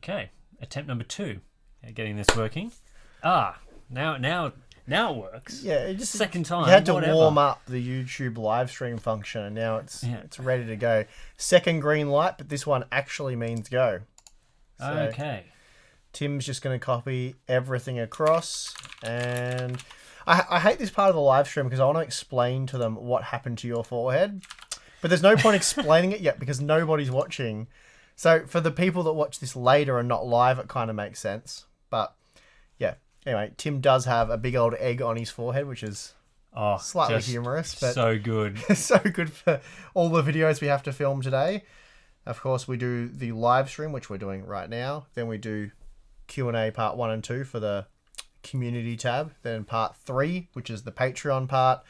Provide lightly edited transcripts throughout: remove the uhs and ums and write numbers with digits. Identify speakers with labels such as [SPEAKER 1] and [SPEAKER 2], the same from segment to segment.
[SPEAKER 1] Okay, attempt number 2. Getting this working. Now it works.
[SPEAKER 2] Yeah, it just
[SPEAKER 1] second time.
[SPEAKER 2] You had to
[SPEAKER 1] whatever.
[SPEAKER 2] warm up the YouTube live stream function, and now it's ready to go. Second green light, but this one actually means go. So
[SPEAKER 1] Okay.
[SPEAKER 2] Tim's just going to copy everything across, and I hate this part of the live stream because I want to explain to them what happened to your forehead, but there's no point explaining it yet because nobody's watching. So for the people that watch this later and not live, it kind of makes sense. But yeah, anyway, Tim does have a big old egg on his forehead, which is slightly humorous, but
[SPEAKER 1] so good.
[SPEAKER 2] so good for all the videos we have to film today. Of course, we do the live stream, which we're doing right now. Then we do Q&A part 1 and 2 for the community tab. Then part 3, which is the Patreon part.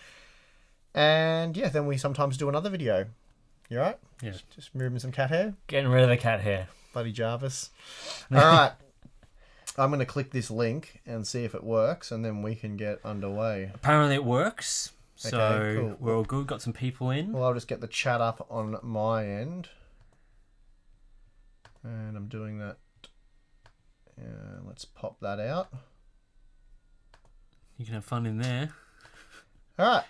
[SPEAKER 2] And yeah, then we sometimes do another video. You right?
[SPEAKER 1] Yeah.
[SPEAKER 2] Just moving some cat hair.
[SPEAKER 1] Getting rid of the cat hair.
[SPEAKER 2] Bloody Jarvis. All right. I'm going to click this link and see if it works, and then we can get underway.
[SPEAKER 1] Apparently it works. So
[SPEAKER 2] Okay, cool.
[SPEAKER 1] we're all good. Got some people in.
[SPEAKER 2] Well, I'll just get the chat up on my end. And I'm doing that. Let's pop that out.
[SPEAKER 1] You can have fun in there.
[SPEAKER 2] All right.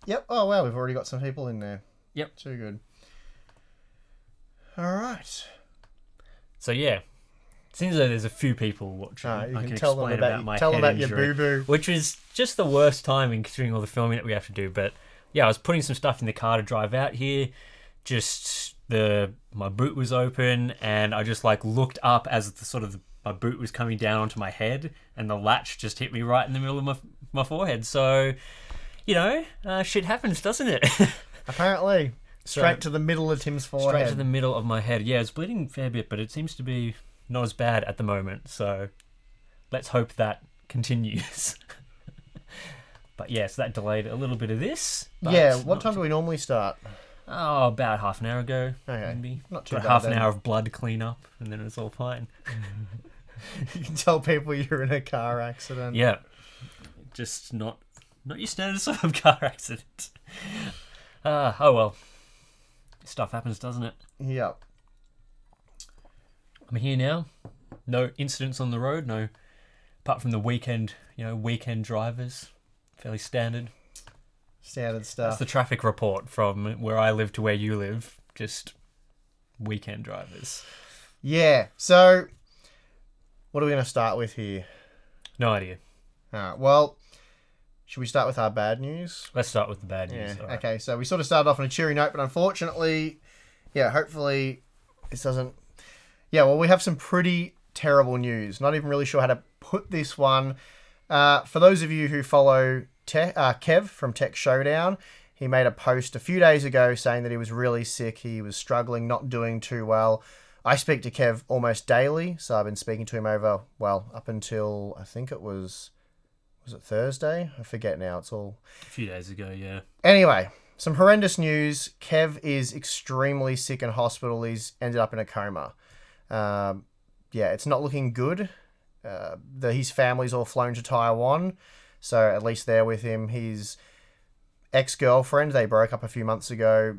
[SPEAKER 2] Yep. Oh, wow. We've already got some people in there.
[SPEAKER 1] Yep.
[SPEAKER 2] Too good. All right.
[SPEAKER 1] So yeah, seems like there's a few people watching.
[SPEAKER 2] You
[SPEAKER 1] I
[SPEAKER 2] can tell them
[SPEAKER 1] explain
[SPEAKER 2] about,
[SPEAKER 1] my
[SPEAKER 2] tell them
[SPEAKER 1] head
[SPEAKER 2] about your
[SPEAKER 1] injury,
[SPEAKER 2] boo-boo.
[SPEAKER 1] which is just the worst timing considering all the filming that we have to do. But yeah, I was putting some stuff in the car to drive out here. Just my boot was open, and I just like looked up as my boot was coming down onto my head, and the latch just hit me right in the middle of my forehead. So, shit happens, doesn't it?
[SPEAKER 2] Apparently. Straight to the middle of Tim's forehead.
[SPEAKER 1] Straight to the middle of my head. Yeah, it's bleeding a fair bit, but it seems to be not as bad at the moment. So let's hope that continues. But yeah, so that delayed a little bit of this.
[SPEAKER 2] Yeah, what time do we normally start?
[SPEAKER 1] Oh, about half an hour ago.
[SPEAKER 2] Okay,
[SPEAKER 1] maybe.
[SPEAKER 2] not too
[SPEAKER 1] Got
[SPEAKER 2] bad
[SPEAKER 1] half
[SPEAKER 2] then.
[SPEAKER 1] an hour of blood cleanup, and then it's all fine.
[SPEAKER 2] You can tell people you're in a car accident.
[SPEAKER 1] Yeah, just not your standard sort of car accident. Oh well. Stuff happens, doesn't it?
[SPEAKER 2] Yep.
[SPEAKER 1] I'm here now. No incidents on the road. No, apart from the weekend drivers. Fairly standard.
[SPEAKER 2] Standard stuff.
[SPEAKER 1] That's the traffic report from where I live to where you live. Just weekend drivers.
[SPEAKER 2] Yeah. So, what are we going to start with here?
[SPEAKER 1] No idea.
[SPEAKER 2] All right. Well, should we start with our bad news?
[SPEAKER 1] Let's start with the bad news.
[SPEAKER 2] Yeah.
[SPEAKER 1] All right.
[SPEAKER 2] Okay. So we sort of started off on a cheery note, but unfortunately, hopefully this doesn't. Yeah. Well, we have some pretty terrible news. Not even really sure how to put this one. For those of you who follow Kev from Tech Showdown, he made a post a few days ago saying that he was really sick. He was struggling, not doing too well. I speak to Kev almost daily, so I've been speaking to him up until I think it was it Thursday? I forget now. It's all
[SPEAKER 1] A few days ago, yeah.
[SPEAKER 2] Anyway, some horrendous news. Kev is extremely sick in hospital. He's ended up in a coma. It's not looking good. His family's all flown to Taiwan, so at least they're with him. His ex-girlfriend, they broke up a few months ago.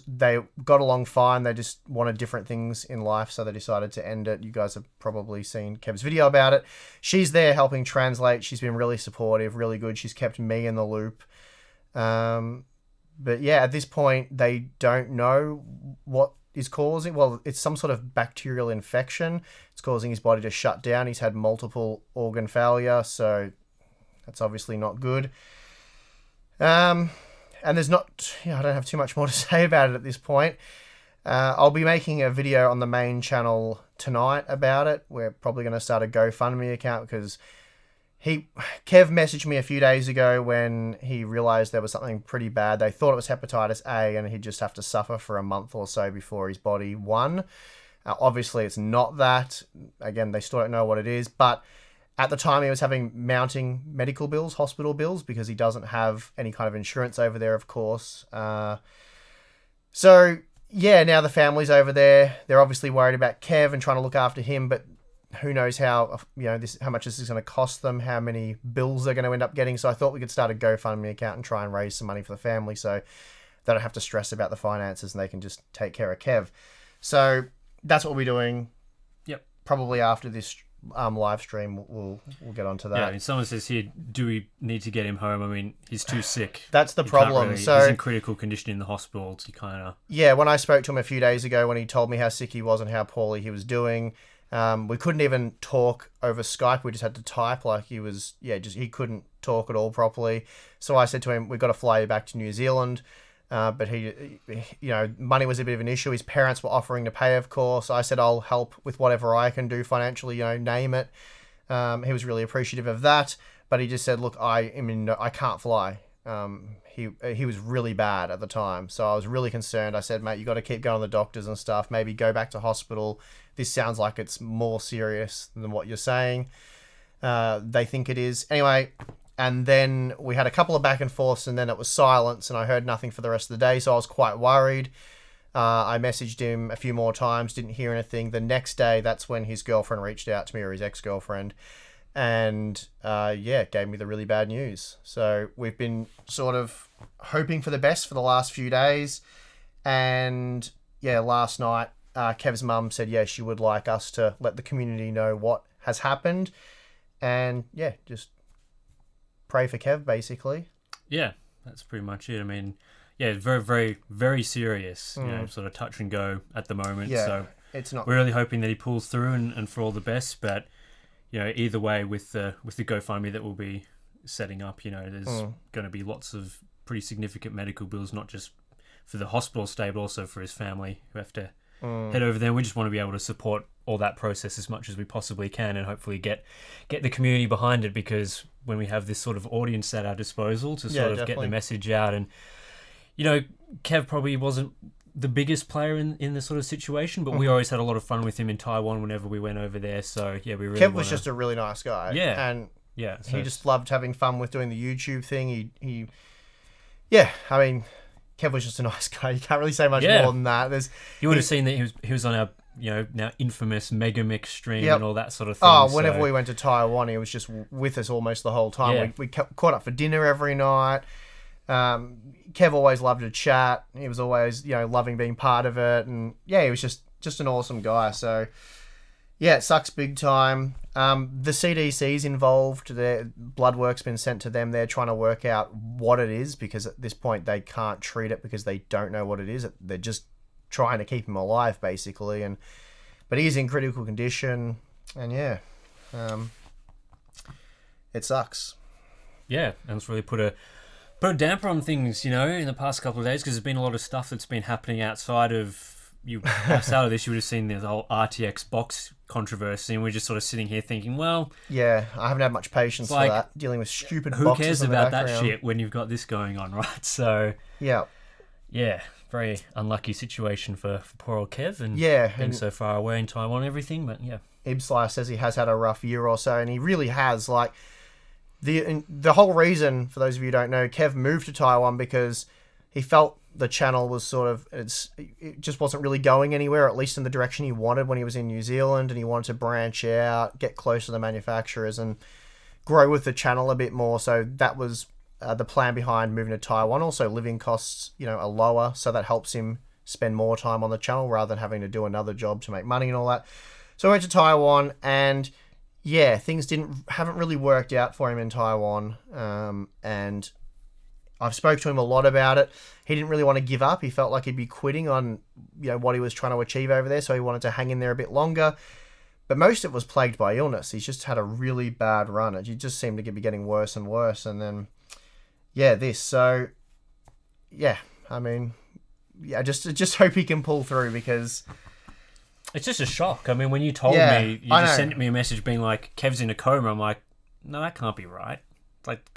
[SPEAKER 2] They got along fine. They just wanted different things in life, so they decided to end it. You guys have probably seen Kev's video about it. She's there helping translate. She's been really supportive, really good. She's kept me in the loop. But yeah, at this point, they don't know what is causing. Well, it's some sort of bacterial infection. It's causing his body to shut down. He's had multiple organ failure, so that's obviously not good. And there's not, I don't have too much more to say about it at this point. I'll be making a video on the main channel tonight about it. We're probably going to start a GoFundMe account because Kev messaged me a few days ago when he realized there was something pretty bad. They thought it was hepatitis A and he'd just have to suffer for a month or so before his body won. Obviously, it's not that. Again, they still don't know what it is, but at the time, he was having mounting medical bills, hospital bills, because he doesn't have any kind of insurance over there, of course. So, yeah, now the family's over there. They're obviously worried about Kev and trying to look after him, but who knows how much this is going to cost them, how many bills they're going to end up getting. So I thought we could start a GoFundMe account and try and raise some money for the family so they don't have to stress about the finances and they can just take care of Kev. So that's what we'll be doing.
[SPEAKER 1] Yep.
[SPEAKER 2] probably after this live stream, we'll get onto that.
[SPEAKER 1] Yeah, I mean, someone says here, do we need to get him home? I mean, he's too sick.
[SPEAKER 2] That's the
[SPEAKER 1] He can't
[SPEAKER 2] problem.
[SPEAKER 1] really-
[SPEAKER 2] So
[SPEAKER 1] he's in critical condition in the hospital. So you kind of
[SPEAKER 2] yeah, when I spoke to him a few days ago, when he told me how sick he was and how poorly he was doing, we couldn't even talk over Skype. We just had to type. Like he was, he couldn't talk at all properly. So I said to him, "We've got to fly you back to New Zealand." But he, money was a bit of an issue. His parents were offering to pay, of course. I said, "I'll help with whatever I can do financially. Name it." He was really appreciative of that, but he just said, "Look, I can't fly." He was really bad at the time, so I was really concerned. I said, "Mate, you got to keep going to the doctors and stuff. Maybe go back to hospital. This sounds like it's more serious than what you're saying. They think it is." Anyway, and then we had a couple of back and forths, and then it was silence, and I heard nothing for the rest of the day, so I was quite worried. I messaged him a few more times, didn't hear anything. The next day, that's when his girlfriend reached out to me, or his ex-girlfriend, and gave me the really bad news. So we've been sort of hoping for the best for the last few days, and last night Kev's mum said she would like us to let the community know what has happened, and just pray for Kev, basically.
[SPEAKER 1] Yeah, that's pretty much it. I mean, very, very, very serious. Sort of touch and go at the moment.
[SPEAKER 2] Yeah,
[SPEAKER 1] so
[SPEAKER 2] it's not.
[SPEAKER 1] We're really hoping that he pulls through and for all the best. But either way, with the GoFundMe that we'll be setting up, there's going to be lots of pretty significant medical bills, not just for the hospital stay, but also for his family who have to head over there. We just want to be able to support all that process as much as we possibly can, and hopefully get the community behind it, because when we have this sort of audience at our disposal to sort of get the message out, and Kev probably wasn't the biggest player in this sort of situation, but we always had a lot of fun with him in Taiwan whenever we went over there. So we really
[SPEAKER 2] Kev was just a really nice guy. And
[SPEAKER 1] so
[SPEAKER 2] he just loved having fun with doing the YouTube thing. I mean, Kev was just a nice guy. You can't really say much more than that.
[SPEAKER 1] You would have seen that he was on our now infamous Megamix stream and all that sort of thing.
[SPEAKER 2] Oh, whenever we went to Taiwan, he was just with us almost the whole time.
[SPEAKER 1] Yeah.
[SPEAKER 2] We caught up for dinner every night. Kev always loved to chat. He was always loving being part of it, and he was just an awesome guy. So it sucks big time. The CDC's involved. Their blood work's been sent to them. They're trying to work out what it is, because at this point they can't treat it because they don't know what it is. They're just trying to keep him alive, basically. But he's in critical condition, and it sucks.
[SPEAKER 1] Yeah, and it's really put a damper on things, in the past couple of days, because there's been a lot of stuff that's been happening outside of this. You would have seen the whole RTX box controversy, and we're just sort of sitting here thinking, well,
[SPEAKER 2] I haven't had much patience for that, dealing with stupid
[SPEAKER 1] who
[SPEAKER 2] boxes
[SPEAKER 1] cares
[SPEAKER 2] in the
[SPEAKER 1] about that
[SPEAKER 2] background.
[SPEAKER 1] shit when you've got this going on, right? So very unlucky situation for poor old Kev, and being so far away in Taiwan and everything. But
[SPEAKER 2] Ibslayer says he has had a rough year or so, and he really has. Like the whole reason, for those of you who don't know, Kev moved to Taiwan because he felt the channel was it just wasn't really going anywhere, at least in the direction he wanted when he was in New Zealand, and he wanted to branch out, get close to the manufacturers, and grow with the channel a bit more. So that was the plan behind moving to Taiwan. Also, living costs are lower, so that helps him spend more time on the channel rather than having to do another job to make money and all that. So I went to Taiwan, and things haven't really worked out for him in Taiwan, and I've spoke to him a lot about it. He didn't really want to give up. He felt like he'd be quitting on what he was trying to achieve over there, so he wanted to hang in there a bit longer. But most of it was plagued by illness. He's just had a really bad run. It just seemed to be getting worse and worse, and then this. So I mean, just hope he can pull through, because
[SPEAKER 1] it's just a shock. I mean, when you told me, you just sent me a message being like, Kev's in a coma. I'm like, no, that can't be right. Like,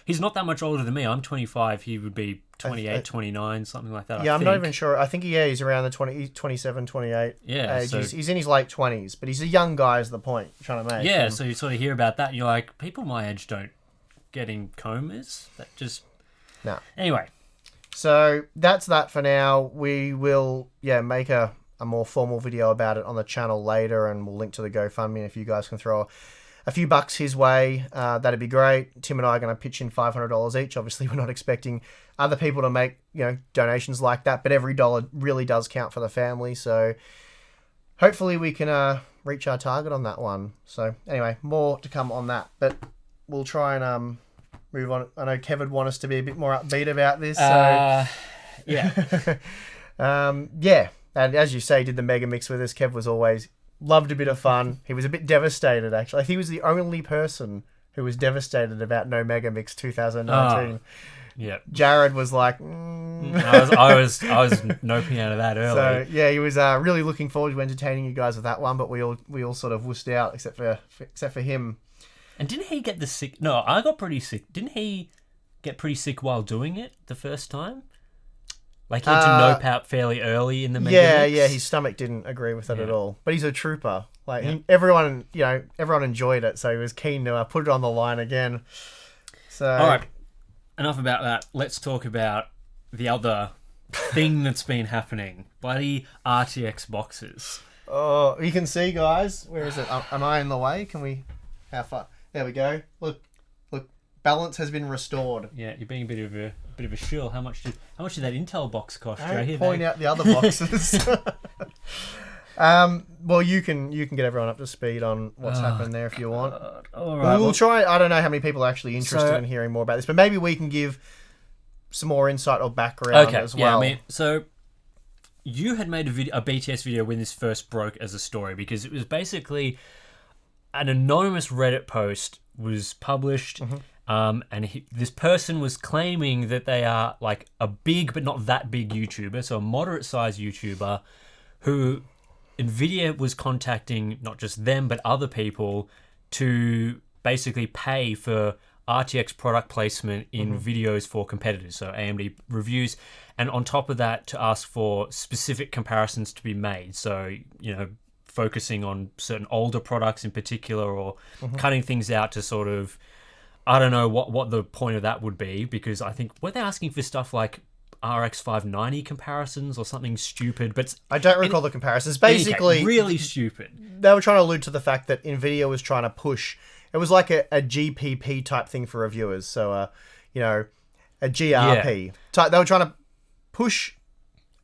[SPEAKER 1] he's not that much older than me. I'm 25. He would be 28, 29, something like that.
[SPEAKER 2] I'm not even sure. I think he's around the 27, 28 age.
[SPEAKER 1] So,
[SPEAKER 2] he's in his late 20s, but he's a young guy is the point I'm trying to make.
[SPEAKER 1] Yeah, so you sort of hear about that, and you're like, people my age don't get in comas. That just...
[SPEAKER 2] No.
[SPEAKER 1] Anyway.
[SPEAKER 2] So that's that for now. We will, make a more formal video about it on the channel later, and we'll link to the GoFundMe if you guys can throw a few bucks his way. That'd be great. Tim and I are going to pitch in $500 each. Obviously, we're not expecting other people to make donations like that, but every dollar really does count for the family. So hopefully we can reach our target on that one. So anyway, more to come on that, but we'll try and move on. I know Kev would want us to be a bit more upbeat about this. So
[SPEAKER 1] Yeah.
[SPEAKER 2] yeah, and as you say, did the mega mix with us. Kev was always loved a bit of fun. He was a bit devastated actually. I think he was the only person who was devastated about no mega mix 2019.
[SPEAKER 1] Yeah.
[SPEAKER 2] Jared was like,
[SPEAKER 1] I was noping out of that early.
[SPEAKER 2] So yeah, he was really looking forward to entertaining you guys with that one, but we all sort of wussed out except for him.
[SPEAKER 1] And didn't he get the sick? No, I got pretty sick. Didn't he get pretty sick while doing it the first time? Like he had to nope out fairly early in the mega mix?
[SPEAKER 2] Yeah, his stomach didn't agree with it at all. But he's a trooper. Like everyone enjoyed it, so he was keen to put it on the line again. So
[SPEAKER 1] all right, enough about that. Let's talk about the other thing that's been happening. Bloody RTX boxes.
[SPEAKER 2] Oh, you can see, guys. Where is it? Am I in the way? Can we? How far? There we go. Look. Balance has been restored.
[SPEAKER 1] Yeah, you're being a bit of a shill. How much did that Intel box cost?
[SPEAKER 2] Don't point out the other boxes. Well, you can get everyone up to speed on what's happened there if you want.
[SPEAKER 1] All right.
[SPEAKER 2] We'll try. I don't know how many people are actually interested in hearing more about this, but maybe we can give some more insight or background as well.
[SPEAKER 1] Yeah, I mean, so you had made a BTS video when this first broke as a story because it was basically an anonymous Reddit post was published. And this person was claiming that they are like a big but not that big YouTuber, so a moderate-sized YouTuber, who NVIDIA was contacting not just them but other people to basically pay for RTX product placement in videos for competitors, so AMD reviews, and on top of that to ask for specific comparisons to be made. So, focusing on certain older products in particular or cutting things out to sort of, I don't know what the point of that would be, because I think, were they asking for stuff like RX 590 comparisons or something stupid? But
[SPEAKER 2] I don't recall the comparisons. Basically,
[SPEAKER 1] really stupid.
[SPEAKER 2] They were trying to allude to the fact that NVIDIA was trying to push. It was like a GPP type thing for reviewers. So, a GRP. So they were trying to push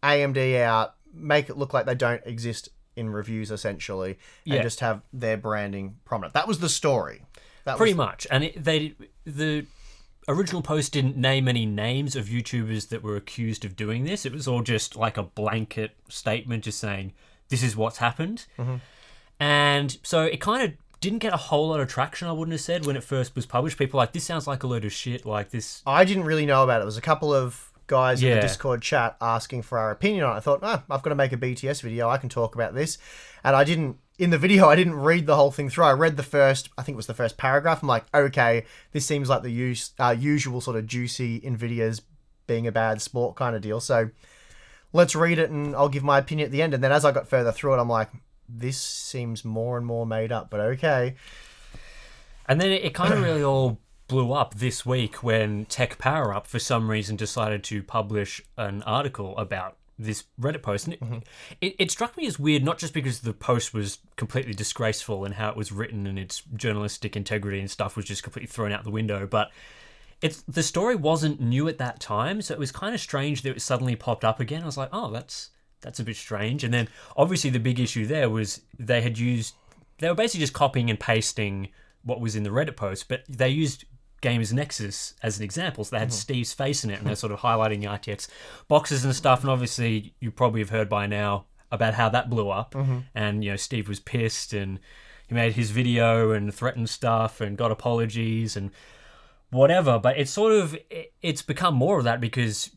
[SPEAKER 2] AMD out, make it look like they don't exist in reviews, essentially, and just have their branding prominent. That was the story.
[SPEAKER 1] Pretty much. And the original post didn't name any names of YouTubers that were accused of doing this. It was all just like a blanket statement just saying, this is what's happened. And so it kind of didn't get a whole lot of traction, I wouldn't have said, when it first was published. People were like, this sounds like a load of shit, like this.
[SPEAKER 2] I didn't really know about it. There was a couple of guys in the Discord chat asking for our opinion on it. I thought, I've got to make a BTS video. I can talk about this. And in the video, I didn't read the whole thing through. I read the first paragraph. I'm like, okay, this seems like the usual sort of juicy NVIDIA's being a bad sport kind of deal. So let's read it and I'll give my opinion at the end. And then as I got further through it, I'm like, this seems more and more made up, but okay.
[SPEAKER 1] And then it kind of really all blew up this week when Tech Power Up, for some reason, decided to publish an article about this Reddit post. And it struck me as weird, not just because the post was completely disgraceful and how it was written and its journalistic integrity and stuff was just completely thrown out the window, but the story wasn't new at that time, so it was kind of strange that it suddenly popped up again. I was like, oh, that's a bit strange. And then obviously the big issue there was they were basically just copying and pasting what was in the Reddit post, but they used Gamers Nexus as an example. So they had Steve's face in it, and they're sort of highlighting the RTX boxes and stuff. And obviously, you probably have heard by now about how that blew up. And Steve was pissed, and he made his video and threatened stuff and got apologies and whatever. But it's become more of that because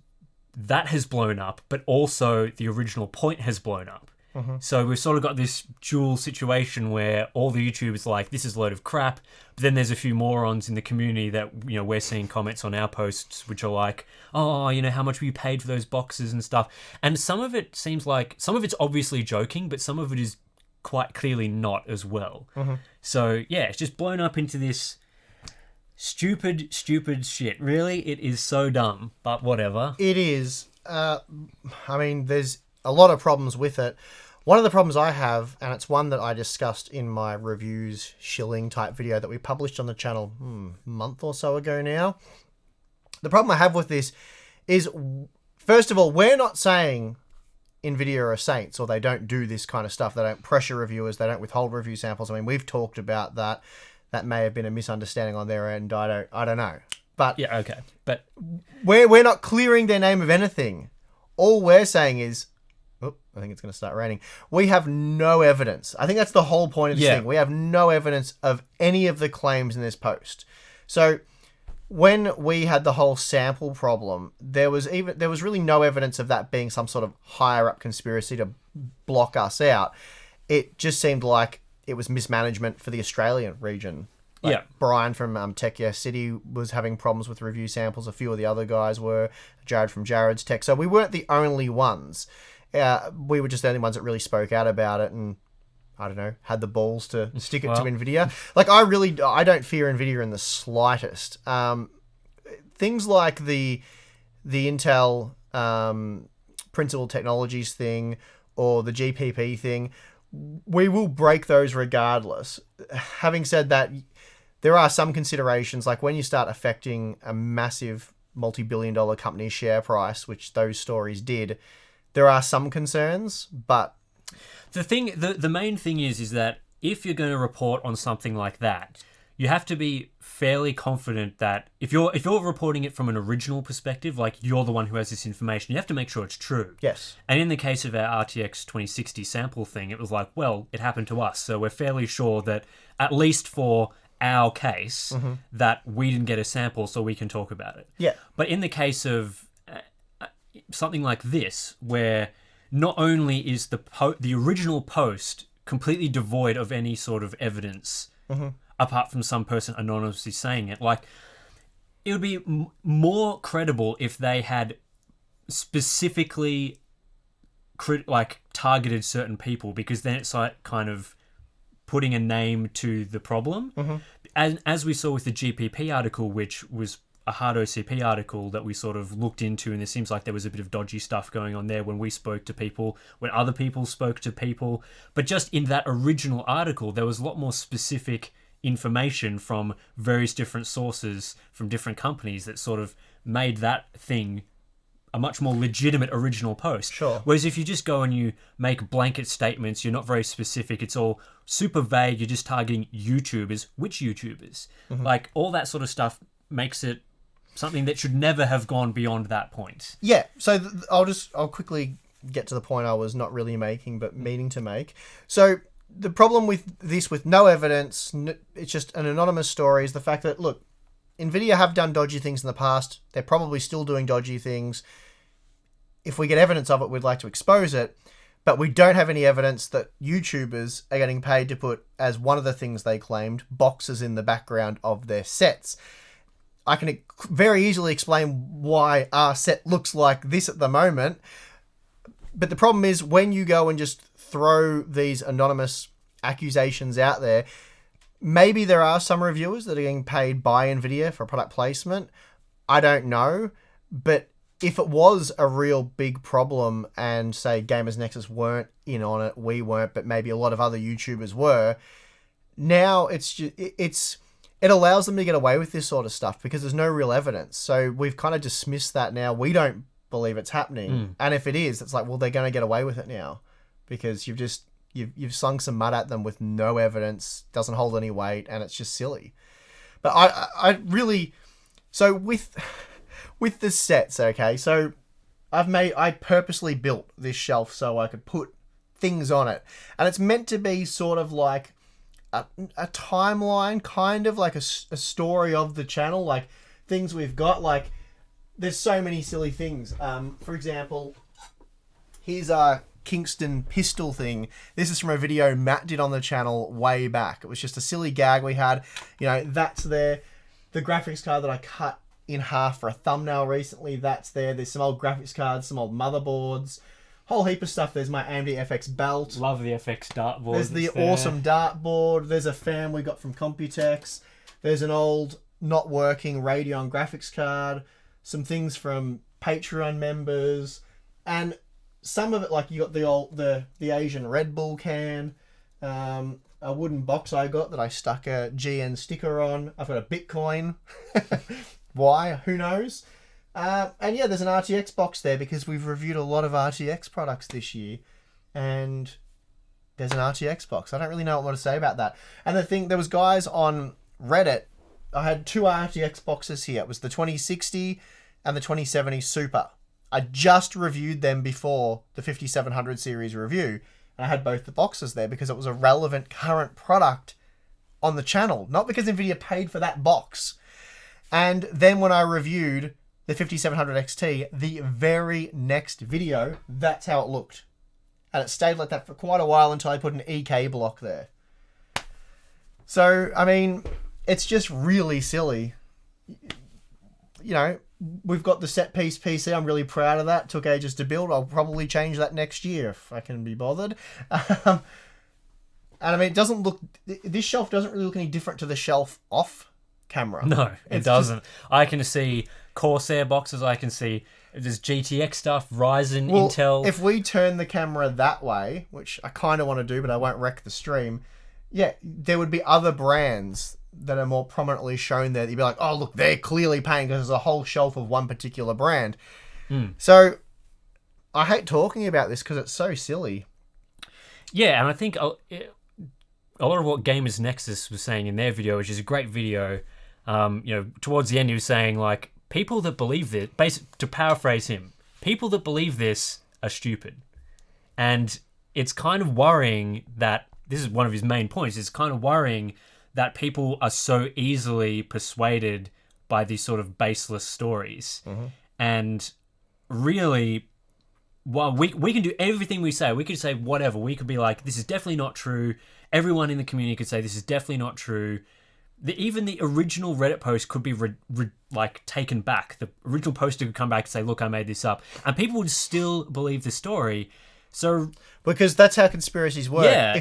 [SPEAKER 1] that has blown up, but also the original point has blown up. So we've sort of got this dual situation where all the YouTubers are like, this is a load of crap, but then there's a few morons in the community that, we're seeing comments on our posts which are like, oh, how much we paid for those boxes and stuff. And some of it seems like, some of it's obviously joking, but some of it is quite clearly not as well. So yeah, it's just blown up into this stupid shit. Really, it is so dumb, but whatever.
[SPEAKER 2] It is. I mean, there's a lot of problems with it. One of the problems I have, and it's one that I discussed in my reviews shilling type video that we published on the channel a month or so ago now. The problem I have with this is, first of all, we're not saying NVIDIA are saints, or they don't do this kind of stuff. They don't pressure reviewers. They don't withhold review samples. I mean, we've talked about that. That may have been a misunderstanding on their end. I don't know. But
[SPEAKER 1] Yeah, okay. But
[SPEAKER 2] we're not clearing their name of anything. All we're saying is, oh, I think it's going to start raining. We have no evidence. I think that's the whole point of this thing. We have no evidence of any of the claims in this post. So when we had the whole sample problem, there was really no evidence of that being some sort of higher up conspiracy to block us out. It just seemed like it was mismanagement for the Australian region. Like Brian from Tech Yes City was having problems with review samples. A few of the other guys were. Jared from Jared's Tech. So we weren't the only ones. We were just the only ones that really spoke out about it and, I don't know, had the balls to stick it to NVIDIA. Like, I don't fear NVIDIA in the slightest. Things like the Intel Principal Technologies thing or the GPP thing, we will break those regardless. Having said that, there are some considerations, like when you start affecting a massive multi-billion-dollar company's share price, which those stories did, there are some concerns, but
[SPEAKER 1] the main thing is that if you're going to report on something like that, you have to be fairly confident that if you're reporting it from an original perspective, like you're the one who has this information, you have to make sure it's true.
[SPEAKER 2] Yes.
[SPEAKER 1] And in the case of our RTX 2060 sample thing, it was like, well, it happened to us, so we're fairly sure that at least for our case that we didn't get a sample, so we can talk about it.
[SPEAKER 2] Yeah.
[SPEAKER 1] But in the case of something like this, where not only is the original post completely devoid of any sort of evidence, apart from some person anonymously saying it, like, it would be more credible if they had specifically targeted certain people, because then it's like kind of putting a name to the problem. And as we saw with the GPP article, which was a hard OCP article that we sort of looked into, and it seems like there was a bit of dodgy stuff going on there when we spoke to people, when other people spoke to people. But just in that original article, there was a lot more specific information from various different sources from different companies that sort of made that thing a much more legitimate original post.
[SPEAKER 2] Sure.
[SPEAKER 1] Whereas if you just go and you make blanket statements, you're not very specific, it's all super vague, you're just targeting YouTubers. Which YouTubers? Like, all that sort of stuff makes it something that should never have gone beyond that point.
[SPEAKER 2] Yeah, so I'll quickly get to the point I was not really making, but meaning to make. So the problem with this, with no evidence, it's just an anonymous story, is the fact that, look, NVIDIA have done dodgy things in the past. They're probably still doing dodgy things. If we get evidence of it, we'd like to expose it. But we don't have any evidence that YouTubers are getting paid to put, as one of the things they claimed, boxes in the background of their sets. I can very easily explain why our set looks like this at the moment. But the problem is, when you go and just throw these anonymous accusations out there, maybe there are some reviewers that are getting paid by NVIDIA for product placement. I don't know. But if it was a real big problem and, say, Gamers Nexus weren't in on it, we weren't, but maybe a lot of other YouTubers were, now it allows them to get away with this sort of stuff because there's no real evidence. So we've kind of dismissed that now. We don't believe it's happening. And if it is, it's like, well, they're going to get away with it now because you've slung some mud at them with no evidence, doesn't hold any weight, and it's just silly. But I really, so with the sets, okay, so I purposely built this shelf so I could put things on it, and it's meant to be sort of like a timeline, kind of like a story of the channel, like things we've got. Like, there's so many silly things. For example, here's our Kingston pistol thing. This is from a video Matt did on the channel way back. It was just a silly gag we had. You know, that's there. The graphics card that I cut in half for a thumbnail recently, that's there. There's some old graphics cards, some old motherboards, whole heap of stuff. There's my AMD FX belt.
[SPEAKER 1] Love the FX dartboard.
[SPEAKER 2] There's the awesome dartboard. There's a fan we got from Computex. There's an old not working Radeon graphics card. Some things from Patreon members, and some of it, like, you got the Asian Red Bull can, a wooden box I got that I stuck a GN sticker on. I've got a Bitcoin. Why? Who knows? And yeah, there's an RTX box there because we've reviewed a lot of RTX products this year, and there's an RTX box. I don't really know what to say about that. And the thing, there was guys on Reddit. I had two RTX boxes here. It was the 2060 and the 2070 Super. I just reviewed them before the 5700 series review, and I had both the boxes there because it was a relevant current product on the channel, not because Nvidia paid for that box. And then when I reviewed the 5700 XT, the very next video, that's how it looked. And it stayed like that for quite a while until I put an EK block there. So, I mean, it's just really silly. You know, we've got the set piece PC. I'm really proud of that. Took ages to build. I'll probably change that next year if I can be bothered. And I mean, it doesn't look... This shelf doesn't really look any different to the shelf off camera.
[SPEAKER 1] No, it doesn't. I can see Corsair boxes. I can see there's GTX stuff, Ryzen, Intel.
[SPEAKER 2] If we turn the camera that way, which I kind of want to do, but I won't wreck the stream, yeah, there would be other brands that are more prominently shown there. You'd be like, oh, look, they're clearly paying because there's a whole shelf of one particular brand. So I hate talking about this because it's so silly.
[SPEAKER 1] Yeah, and I think a lot of what Gamers Nexus was saying in their video, which is a great video, towards the end he was saying, like, people that believe this, to paraphrase him, people that believe this are stupid. And it's kind of worrying that, this is one of his main points, it's kind of worrying that people are so easily persuaded by these sort of baseless stories. And really, well, we can do everything we say. We could say whatever. We could be like, this is definitely not true. Everyone in the community could say this is definitely not true. Even the original Reddit post could be taken back. The original poster could come back and say, look, I made this up. And people would still believe the story. So,
[SPEAKER 2] because that's how conspiracies work.
[SPEAKER 1] Yeah.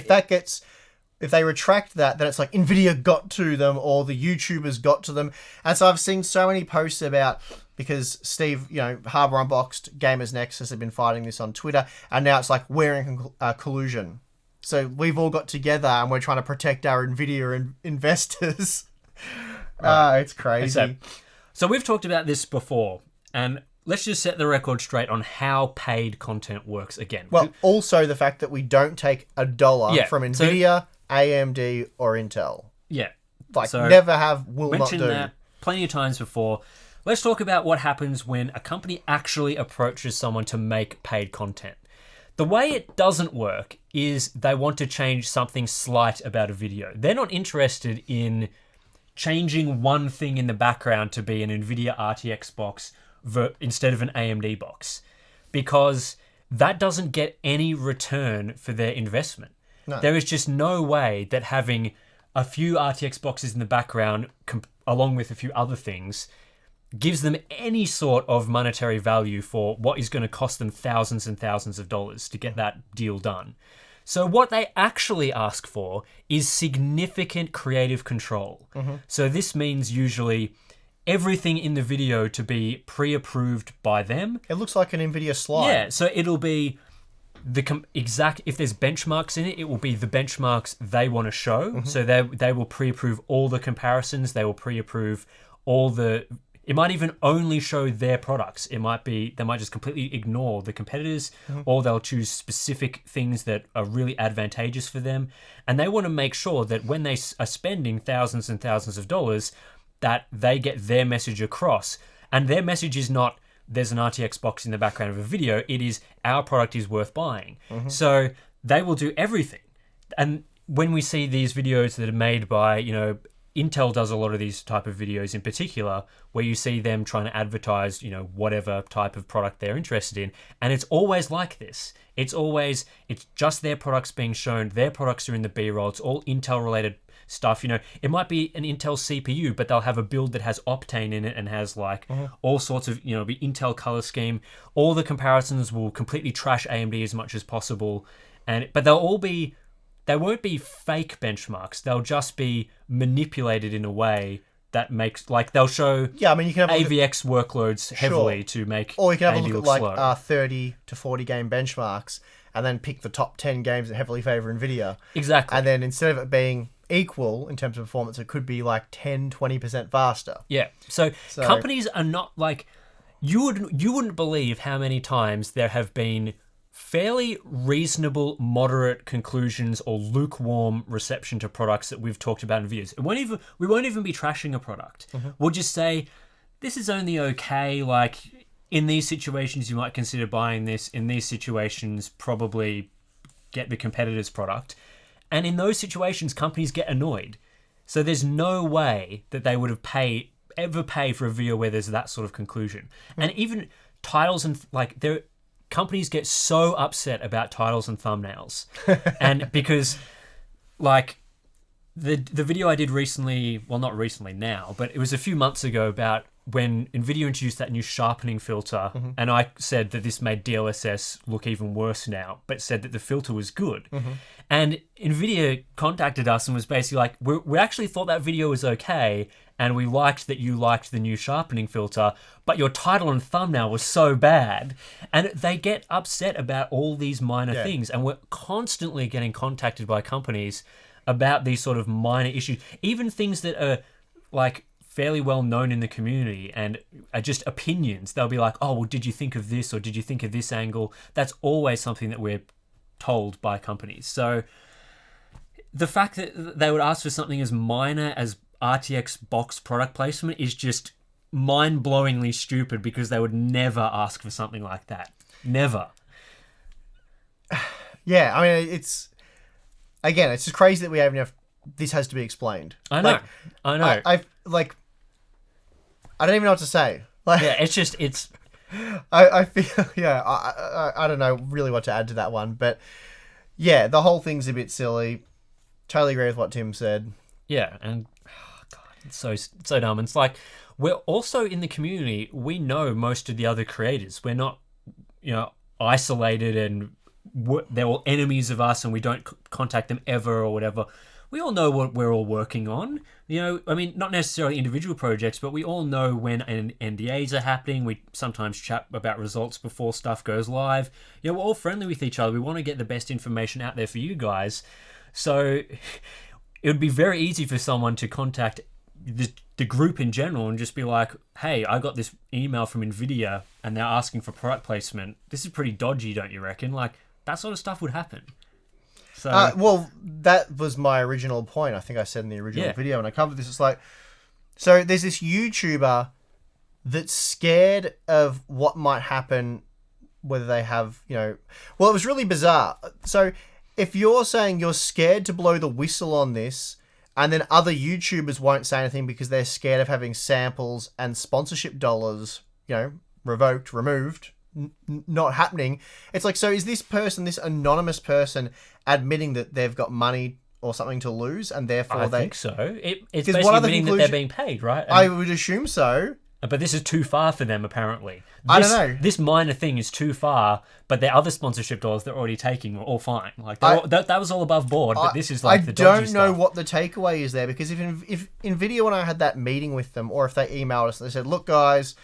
[SPEAKER 2] If they retract that, then it's like Nvidia got to them or the YouTubers got to them. And so I've seen so many posts about, because Steve, Harbour Unboxed, Gamers Nexus have been fighting this on Twitter, and now it's like we're in collusion. So we've all got together and we're trying to protect our Nvidia investors. It's crazy.
[SPEAKER 1] So we've talked about this before, and let's just set the record straight on how paid content works again.
[SPEAKER 2] Well, also the fact that we don't take $1 from Nvidia, AMD, or Intel.
[SPEAKER 1] Yeah.
[SPEAKER 2] Never have, will not do.
[SPEAKER 1] Mentioned that plenty of times before. Let's talk about what happens when a company actually approaches someone to make paid content. The way it doesn't work is they want to change something slight about a video. They're not interested in changing one thing in the background to be an Nvidia RTX box instead of an AMD box, because that doesn't get any return for their investment. No. There is just no way that having a few RTX boxes in the background, along with a few other things, gives them any sort of monetary value for what is going to cost them thousands and thousands of dollars to get that deal done. So what they actually ask for is significant creative control. So this means usually everything in the video to be pre-approved by them.
[SPEAKER 2] It looks like an Nvidia slide.
[SPEAKER 1] Yeah, so it'll be the exact, if there's benchmarks in it, it will be the benchmarks they want to show. So they will pre-approve all the comparisons. They will pre-approve all the... It might even only show their products. They might just completely ignore the competitors, or they'll choose specific things that are really advantageous for them. And they want to make sure that when they are spending thousands and thousands of dollars, that they get their message across. And their message is not, there's an RTX box in the background of a video. It is, our product is worth buying. So they will do everything. And when we see these videos that are made by, Intel does a lot of these type of videos in particular, where you see them trying to advertise, whatever type of product they're interested in. And it's always like this. It's just their products being shown. Their products are in the B-roll. It's all Intel related stuff. It might be an Intel CPU, but they'll have a build that has Optane in it and has all sorts of, be Intel color scheme. All the comparisons will completely trash AMD as much as possible. But they won't be fake benchmarks. They'll just be manipulated in a way that makes, they'll show
[SPEAKER 2] you can have
[SPEAKER 1] AVX workloads heavily to make
[SPEAKER 2] or you can have
[SPEAKER 1] AMD
[SPEAKER 2] a look
[SPEAKER 1] look
[SPEAKER 2] at
[SPEAKER 1] slow.
[SPEAKER 2] 30 to 40 game benchmarks and then pick the top 10 games that heavily favor Nvidia.
[SPEAKER 1] Exactly.
[SPEAKER 2] And then instead of it being equal in terms of performance, it could be 10-20% faster.
[SPEAKER 1] Yeah. So companies are not you wouldn't believe how many times there have been fairly reasonable, moderate conclusions or lukewarm reception to products that we've talked about in videos. We won't even be trashing a product. We'll just say, this is only okay. Like, in these situations, you might consider buying this. In these situations, probably get the competitor's product. And in those situations, companies get annoyed. So there's no way that they would have ever pay for a video where there's that sort of conclusion. And even titles and companies get so upset about titles and thumbnails. And because like the video I did recently, well, not recently now, but it was a few months ago, about when NVIDIA introduced that new sharpening filter, and I said that this made DLSS look even worse now, but said that the filter was good. And NVIDIA contacted us and was basically like, we actually thought that video was okay, and we liked that you liked the new sharpening filter, but your title and thumbnail was so bad. And they get upset about all these minor things, and we're constantly getting contacted by companies about these sort of minor issues, even things that are like fairly well known in the community and are just opinions. They'll be like, oh, well, did you think of this, or did you think of this angle? That's always something that we're told by companies. So the fact that they would ask for something as minor as RTX box product placement is just mind-blowingly stupid, because they would never ask for something like that. Never.
[SPEAKER 2] Yeah, I mean, it's just crazy that we have enough. This has to be explained.
[SPEAKER 1] I know.
[SPEAKER 2] I don't even know what to say. Like,
[SPEAKER 1] yeah, it's.
[SPEAKER 2] I feel, I don't know really what to add to that one, but yeah, the whole thing's a bit silly. Totally agree with what Tim said.
[SPEAKER 1] Yeah, and God, it's so dumb. It's like, we're also in the community. We know most of the other creators. We're not, isolated and they're all enemies of us, and we don't contact them ever or whatever. We all know what we're all working on. I mean, not necessarily individual projects, but we all know when NDAs are happening. We sometimes chat about results before stuff goes live. We're all friendly with each other. We want to get the best information out there for you guys. So it would be very easy for someone to contact the group in general and just be like, hey, I got this email from NVIDIA and they're asking for product placement. This is pretty dodgy, don't you reckon? Like, that sort of stuff would happen. So,
[SPEAKER 2] well, that was my original point. I think I said in the original video when I covered this. It's like, so there's this YouTuber that's scared of what might happen, whether they have, well, it was really bizarre. So if you're saying you're scared to blow the whistle on this, and then other YouTubers won't say anything because they're scared of having samples and sponsorship dollars, revoked, removed, not happening. It's like, so is this anonymous person admitting that they've got money or something to lose, and therefore
[SPEAKER 1] I think so. It's basically admitting that they're being paid, right? And
[SPEAKER 2] I would assume so.
[SPEAKER 1] But this is too far for them, apparently.
[SPEAKER 2] I don't know.
[SPEAKER 1] This minor thing is too far, but their other sponsorship dollars they're already taking were all fine. Like, that was all above board, but this is like the dodgy stuff. I don't know
[SPEAKER 2] what the takeaway is there, because if NVIDIA, when I had that meeting with them, or if they emailed us and they said, look, guys,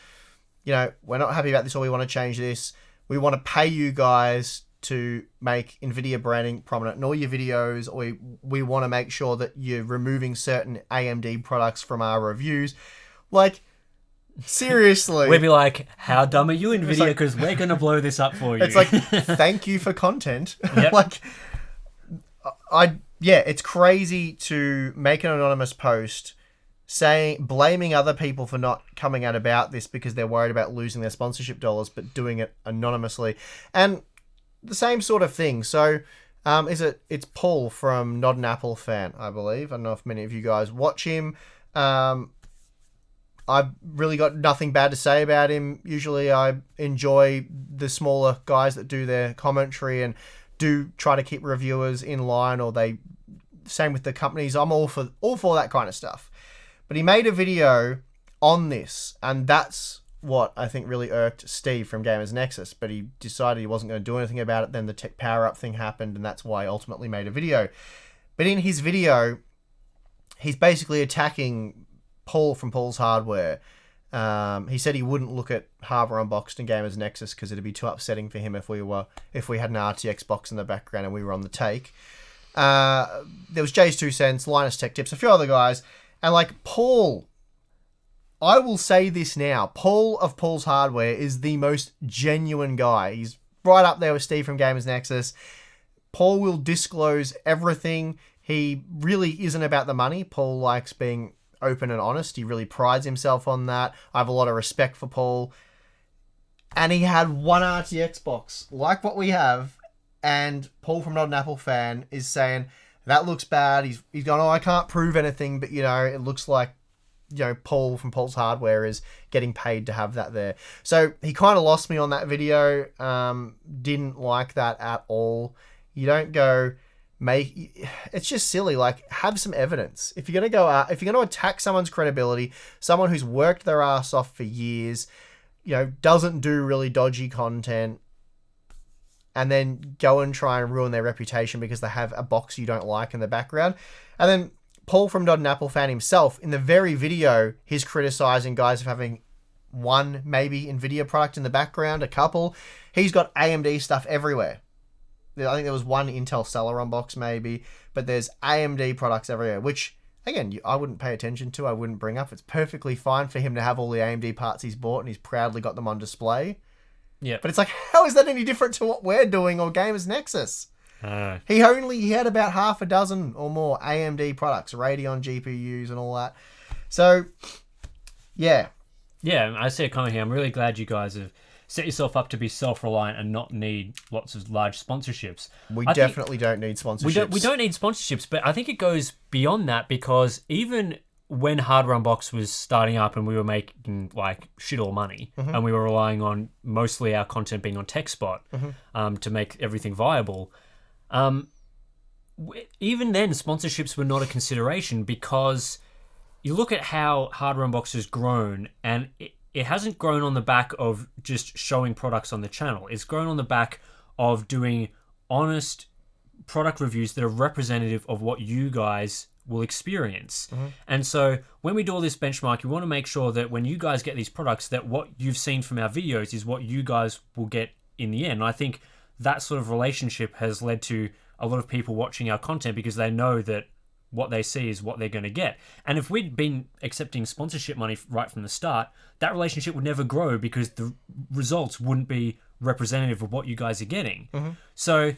[SPEAKER 2] we're not happy about this, or we want to change this. We want to pay you guys to make NVIDIA branding prominent in all your videos, or we want to make sure that you're removing certain AMD products from our reviews. Like, seriously.
[SPEAKER 1] We'd be like, how dumb are you, NVIDIA? Because we're going to blow this up for you.
[SPEAKER 2] It's like, thank you for content.
[SPEAKER 1] Yep.
[SPEAKER 2] Like, it's crazy to make an anonymous post blaming other people for not coming out about this because they're worried about losing their sponsorship dollars, but doing it anonymously. And the same sort of thing. So, it's Paul from Not an Apple Fan, I believe. I don't know if many of you guys watch him. I've really got nothing bad to say about him. Usually I enjoy the smaller guys that do their commentary and do try to keep reviewers in line, or same with the companies. I'm all for that kind of stuff. But he made a video on this, and that's what I think really irked Steve from Gamers Nexus, but he decided he wasn't going to do anything about it. Then the tech power-up thing happened, and that's why he ultimately made a video. But in his video, he's basically attacking Paul from Paul's Hardware. He said he wouldn't look at Hardware Unboxed and Gamers Nexus because it'd be too upsetting for him if we had an RTX box in the background and we were on the take. There was Jay's 2 cents, Linus Tech Tips, a few other guys, and like Paul I will say this now. Paul of Paul's Hardware is the most genuine guy. He's right up there with Steve from Gamers Nexus. Paul will disclose everything. He really isn't about the money. Paul likes being open and honest. He really prides himself on that. I have a lot of respect for Paul. And he had one RTX box, like what we have. And Paul from Not an Apple Fan is saying, that looks bad. He's going, I can't prove anything, but, it looks like, Paul from Paul's Hardware is getting paid to have that there. So he kind of lost me on that video. Didn't like that at all. You don't go it's just silly. Like, have some evidence. If you're going to go out, if you're going to attack someone's credibility, someone who's worked their ass off for years, doesn't do really dodgy content, and then go and try and ruin their reputation because they have a box you don't like in the background. And then Paul from Not an Apple Fan himself, in the very video, he's criticizing guys for having one, maybe, NVIDIA product in the background, a couple. He's got AMD stuff everywhere. I think there was one Intel Celeron box, maybe, but there's AMD products everywhere, which, again, I wouldn't pay attention to, I wouldn't bring up. It's perfectly fine for him to have all the AMD parts he's bought, and he's proudly got them on display.
[SPEAKER 1] Yeah.
[SPEAKER 2] But it's like, how is that any different to what we're doing or Gamers Nexus? He had about half a dozen or more AMD products, Radeon GPUs and all that. So, yeah.
[SPEAKER 1] Yeah, I see a comment here. I'm really glad you guys have set yourself up to be self-reliant and not need lots of large sponsorships.
[SPEAKER 2] We definitely don't need sponsorships.
[SPEAKER 1] We don't need sponsorships, but I think it goes beyond that, because even when Hardware Unboxed was starting up and we were making like shit all money, and we were relying on mostly our content being on TechSpot to make everything viable, even then sponsorships were not a consideration, because you look at how Hardware Unboxed has grown, and it hasn't grown on the back of just showing products on the channel. It's grown on the back of doing honest product reviews that are representative of what you guys will experience. And so when we do all this benchmark, you want to make sure that when you guys get these products, that what you've seen from our videos is what you guys will get in the end. And I think that sort of relationship has led to a lot of people watching our content, because they know that what they see is what they're going to get. And if we'd been accepting sponsorship money right from the start, that relationship would never grow, because the results wouldn't be representative of what you guys are getting. So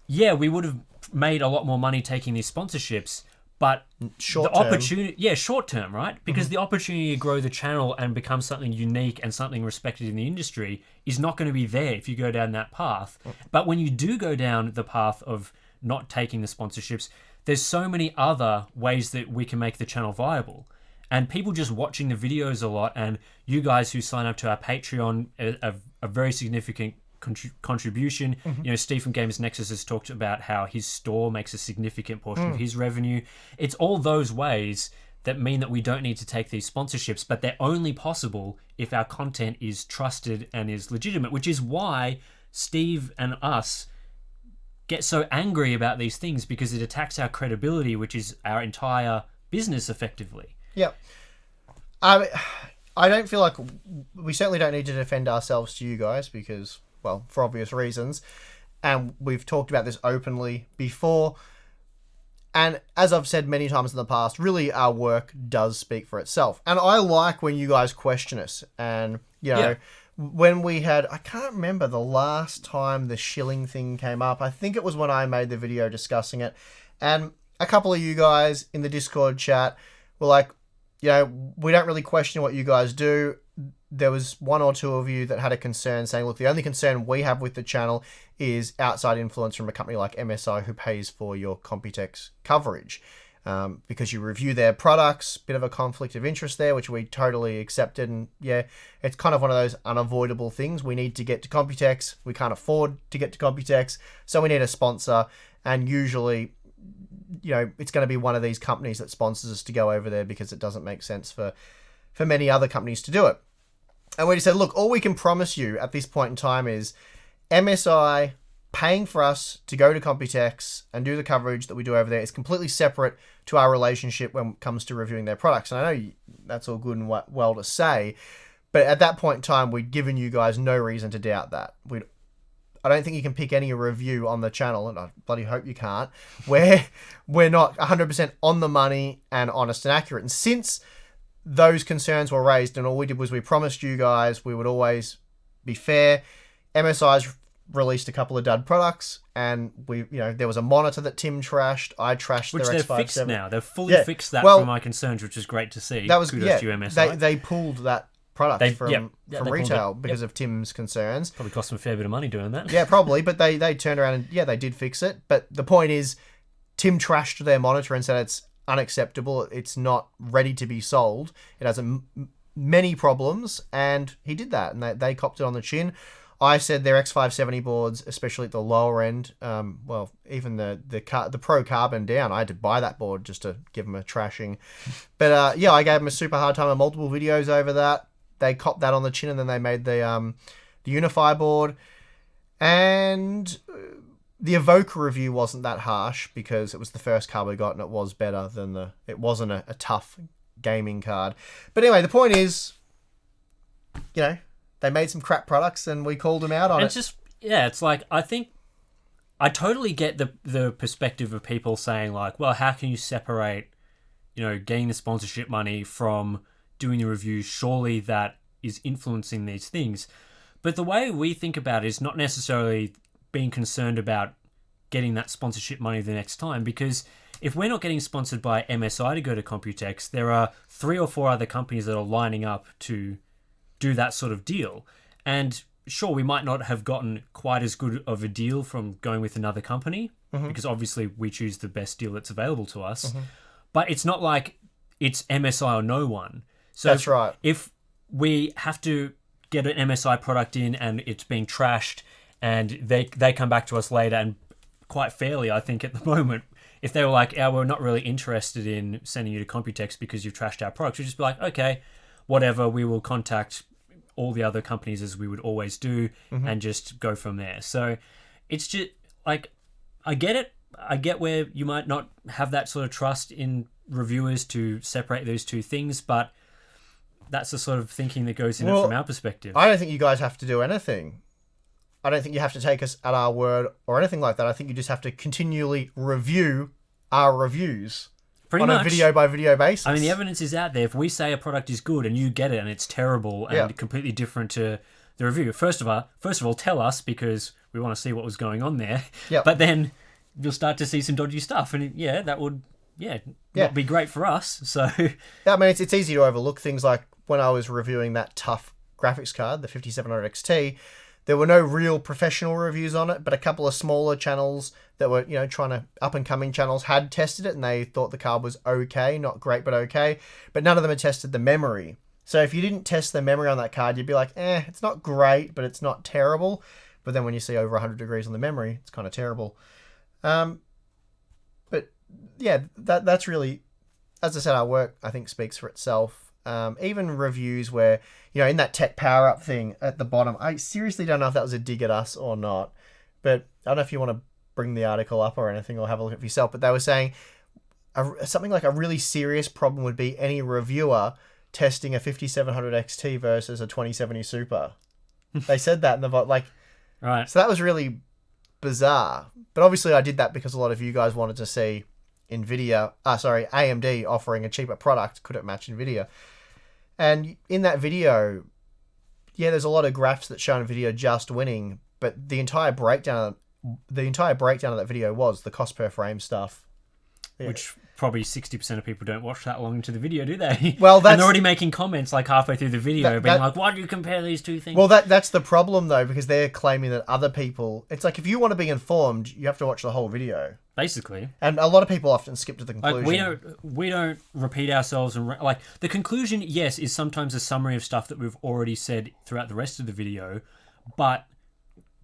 [SPEAKER 1] yeah, we would have made a lot more money taking these sponsorships, but short term, right? Because the opportunity to grow the channel and become something unique and something respected in the industry is not going to be there if you go down that path. But when you do go down the path of not taking the sponsorships, there's so many other ways that we can make the channel viable. And people just watching the videos a lot, and you guys who sign up to our Patreon, a very significant contribution. Steve from Gamers Nexus has talked about how his store makes a significant portion of his revenue. It's all those ways that mean that we don't need to take these sponsorships, but they're only possible if our content is trusted and is legitimate, which is why Steve and us get so angry about these things, because it attacks our credibility, which is our entire business effectively.
[SPEAKER 2] Yep. I don't feel like we certainly don't need to defend ourselves to you guys, because, well, for obvious reasons, and we've talked about this openly before. And as I've said many times in the past, really our work does speak for itself. And I like when you guys question us. And, when we had, I can't remember the last time the shilling thing came up. I think it was when I made the video discussing it. And a couple of you guys in the Discord chat were like, we don't really question what you guys do. There was one or two of you that had a concern, saying, look, the only concern we have with the channel is outside influence from a company like MSI who pays for your Computex coverage. Because you review their products, bit of a conflict of interest there, which we totally accepted. And yeah, it's kind of one of those unavoidable things. We need to get to Computex. We can't afford to get to Computex, so we need a sponsor. And usually, it's going to be one of these companies that sponsors us to go over there, because it doesn't make sense for many other companies to do it. And we just said, look, all we can promise you at this point in time is MSI paying for us to go to Computex and do the coverage that we do over there is completely separate to our relationship when it comes to reviewing their products. And I know that's all good and well to say, but at that point in time, we'd given you guys no reason to doubt that. I don't think you can pick any review on the channel, and I bloody hope you can't, where we're not 100% on the money and honest and accurate. And since those concerns were raised, and all we did was we promised you guys we would always be fair. MSI's released a couple of dud products, and there was a monitor that Tim trashed. I trashed
[SPEAKER 1] Which
[SPEAKER 2] their
[SPEAKER 1] they've
[SPEAKER 2] X57.
[SPEAKER 1] fixed now. They've fully fixed that for my concerns, which is great to see.
[SPEAKER 2] That was
[SPEAKER 1] Kudos to you, MSI.
[SPEAKER 2] They pulled that product from
[SPEAKER 1] they
[SPEAKER 2] retail because of Tim's concerns.
[SPEAKER 1] Probably cost them a fair bit of money doing that.
[SPEAKER 2] Yeah, probably, but they turned around and they did fix it. But the point is, Tim trashed their monitor and said it's unacceptable. It's not ready to be sold. It has many problems, and he did that, and they copped it on the chin. I said their X570 boards, especially at the lower end, even the Pro Carbon down, I had to buy that board just to give them a trashing. But I gave them a super hard time on multiple videos over that. They copped that on the chin, and then they made the Unify board. And the Evoker review wasn't that harsh because it was the first card we got, and it was better than it wasn't a tough gaming card. But anyway, the point is, they made some crap products and we called them out on it.
[SPEAKER 1] It's like, I think I totally get the perspective of people saying like, well, how can you separate, getting the sponsorship money from doing the reviews? Surely that is influencing these things. But the way we think about it is not necessarily being concerned about getting that sponsorship money the next time, because if we're not getting sponsored by MSI to go to Computex, there are 3 or 4 other companies that are lining up to do that sort of deal. And sure, we might not have gotten quite as good of a deal from going with another company, because obviously we choose the best deal that's available to us. But it's not like it's MSI or no one. So
[SPEAKER 2] that's right.
[SPEAKER 1] If we have to get an MSI product in and it's being trashed, and they come back to us later, and quite fairly, I think at the moment, if they were like, we're not really interested in sending you to Computex because you've trashed our products, we'd just be like, okay, whatever, we will contact all the other companies as we would always do, and just go from there. So it's just like, I get it. I get where you might not have that sort of trust in reviewers to separate those two things, but that's the sort of thinking that goes in it from our perspective.
[SPEAKER 2] I don't think you guys have to do anything. I don't think you have to take us at our word or anything like that. I think you just have to continually review our reviews on a video by video basis.
[SPEAKER 1] I mean, the evidence is out there. If we say a product is good and you get it and it's terrible and completely different to the review, first of all, tell us, because we want to see what was going on there.
[SPEAKER 2] Yep.
[SPEAKER 1] But then you'll start to see some dodgy stuff, and that would not be great for us. So
[SPEAKER 2] I mean, it's easy to overlook things like when I was reviewing that tough graphics card, the 5700 XT. There were no real professional reviews on it, but a couple of smaller channels that were, trying to up-and-coming channels had tested it, and they thought the card was okay, not great, but okay. But none of them had tested the memory. So if you didn't test the memory on that card, you'd be like, it's not great, but it's not terrible. But then when you see over 100 degrees on the memory, it's kind of terrible. But yeah, that's really, as I said, our work, I think, speaks for itself. Even reviews where, in that tech power up thing at the bottom, I seriously don't know if that was a dig at us or not, but I don't know if you want to bring the article up or anything or have a look at it for yourself, but they were saying something like a really serious problem would be any reviewer testing a 5700 XT versus a 2070 Super. They said that in the
[SPEAKER 1] right.
[SPEAKER 2] So that was really bizarre, but obviously I did that because a lot of you guys wanted to see AMD offering a cheaper product. Could it match Nvidia? And in that video, there's a lot of graphs that show Nvidia just winning, but the entire breakdown of that video was the cost per frame stuff. Yeah.
[SPEAKER 1] Which probably 60% of people don't watch that long into the video, do they?
[SPEAKER 2] Well,
[SPEAKER 1] and they're already making comments like halfway through the video, being like, "Why do you compare these two things?"
[SPEAKER 2] Well, that's the problem though, because they're claiming that other people. It's like if you want to be informed, you have to watch the whole video.
[SPEAKER 1] Basically,
[SPEAKER 2] and a lot of people often skip to the conclusion.
[SPEAKER 1] Like we don't repeat ourselves, and the conclusion, yes, is sometimes a summary of stuff that we've already said throughout the rest of the video, but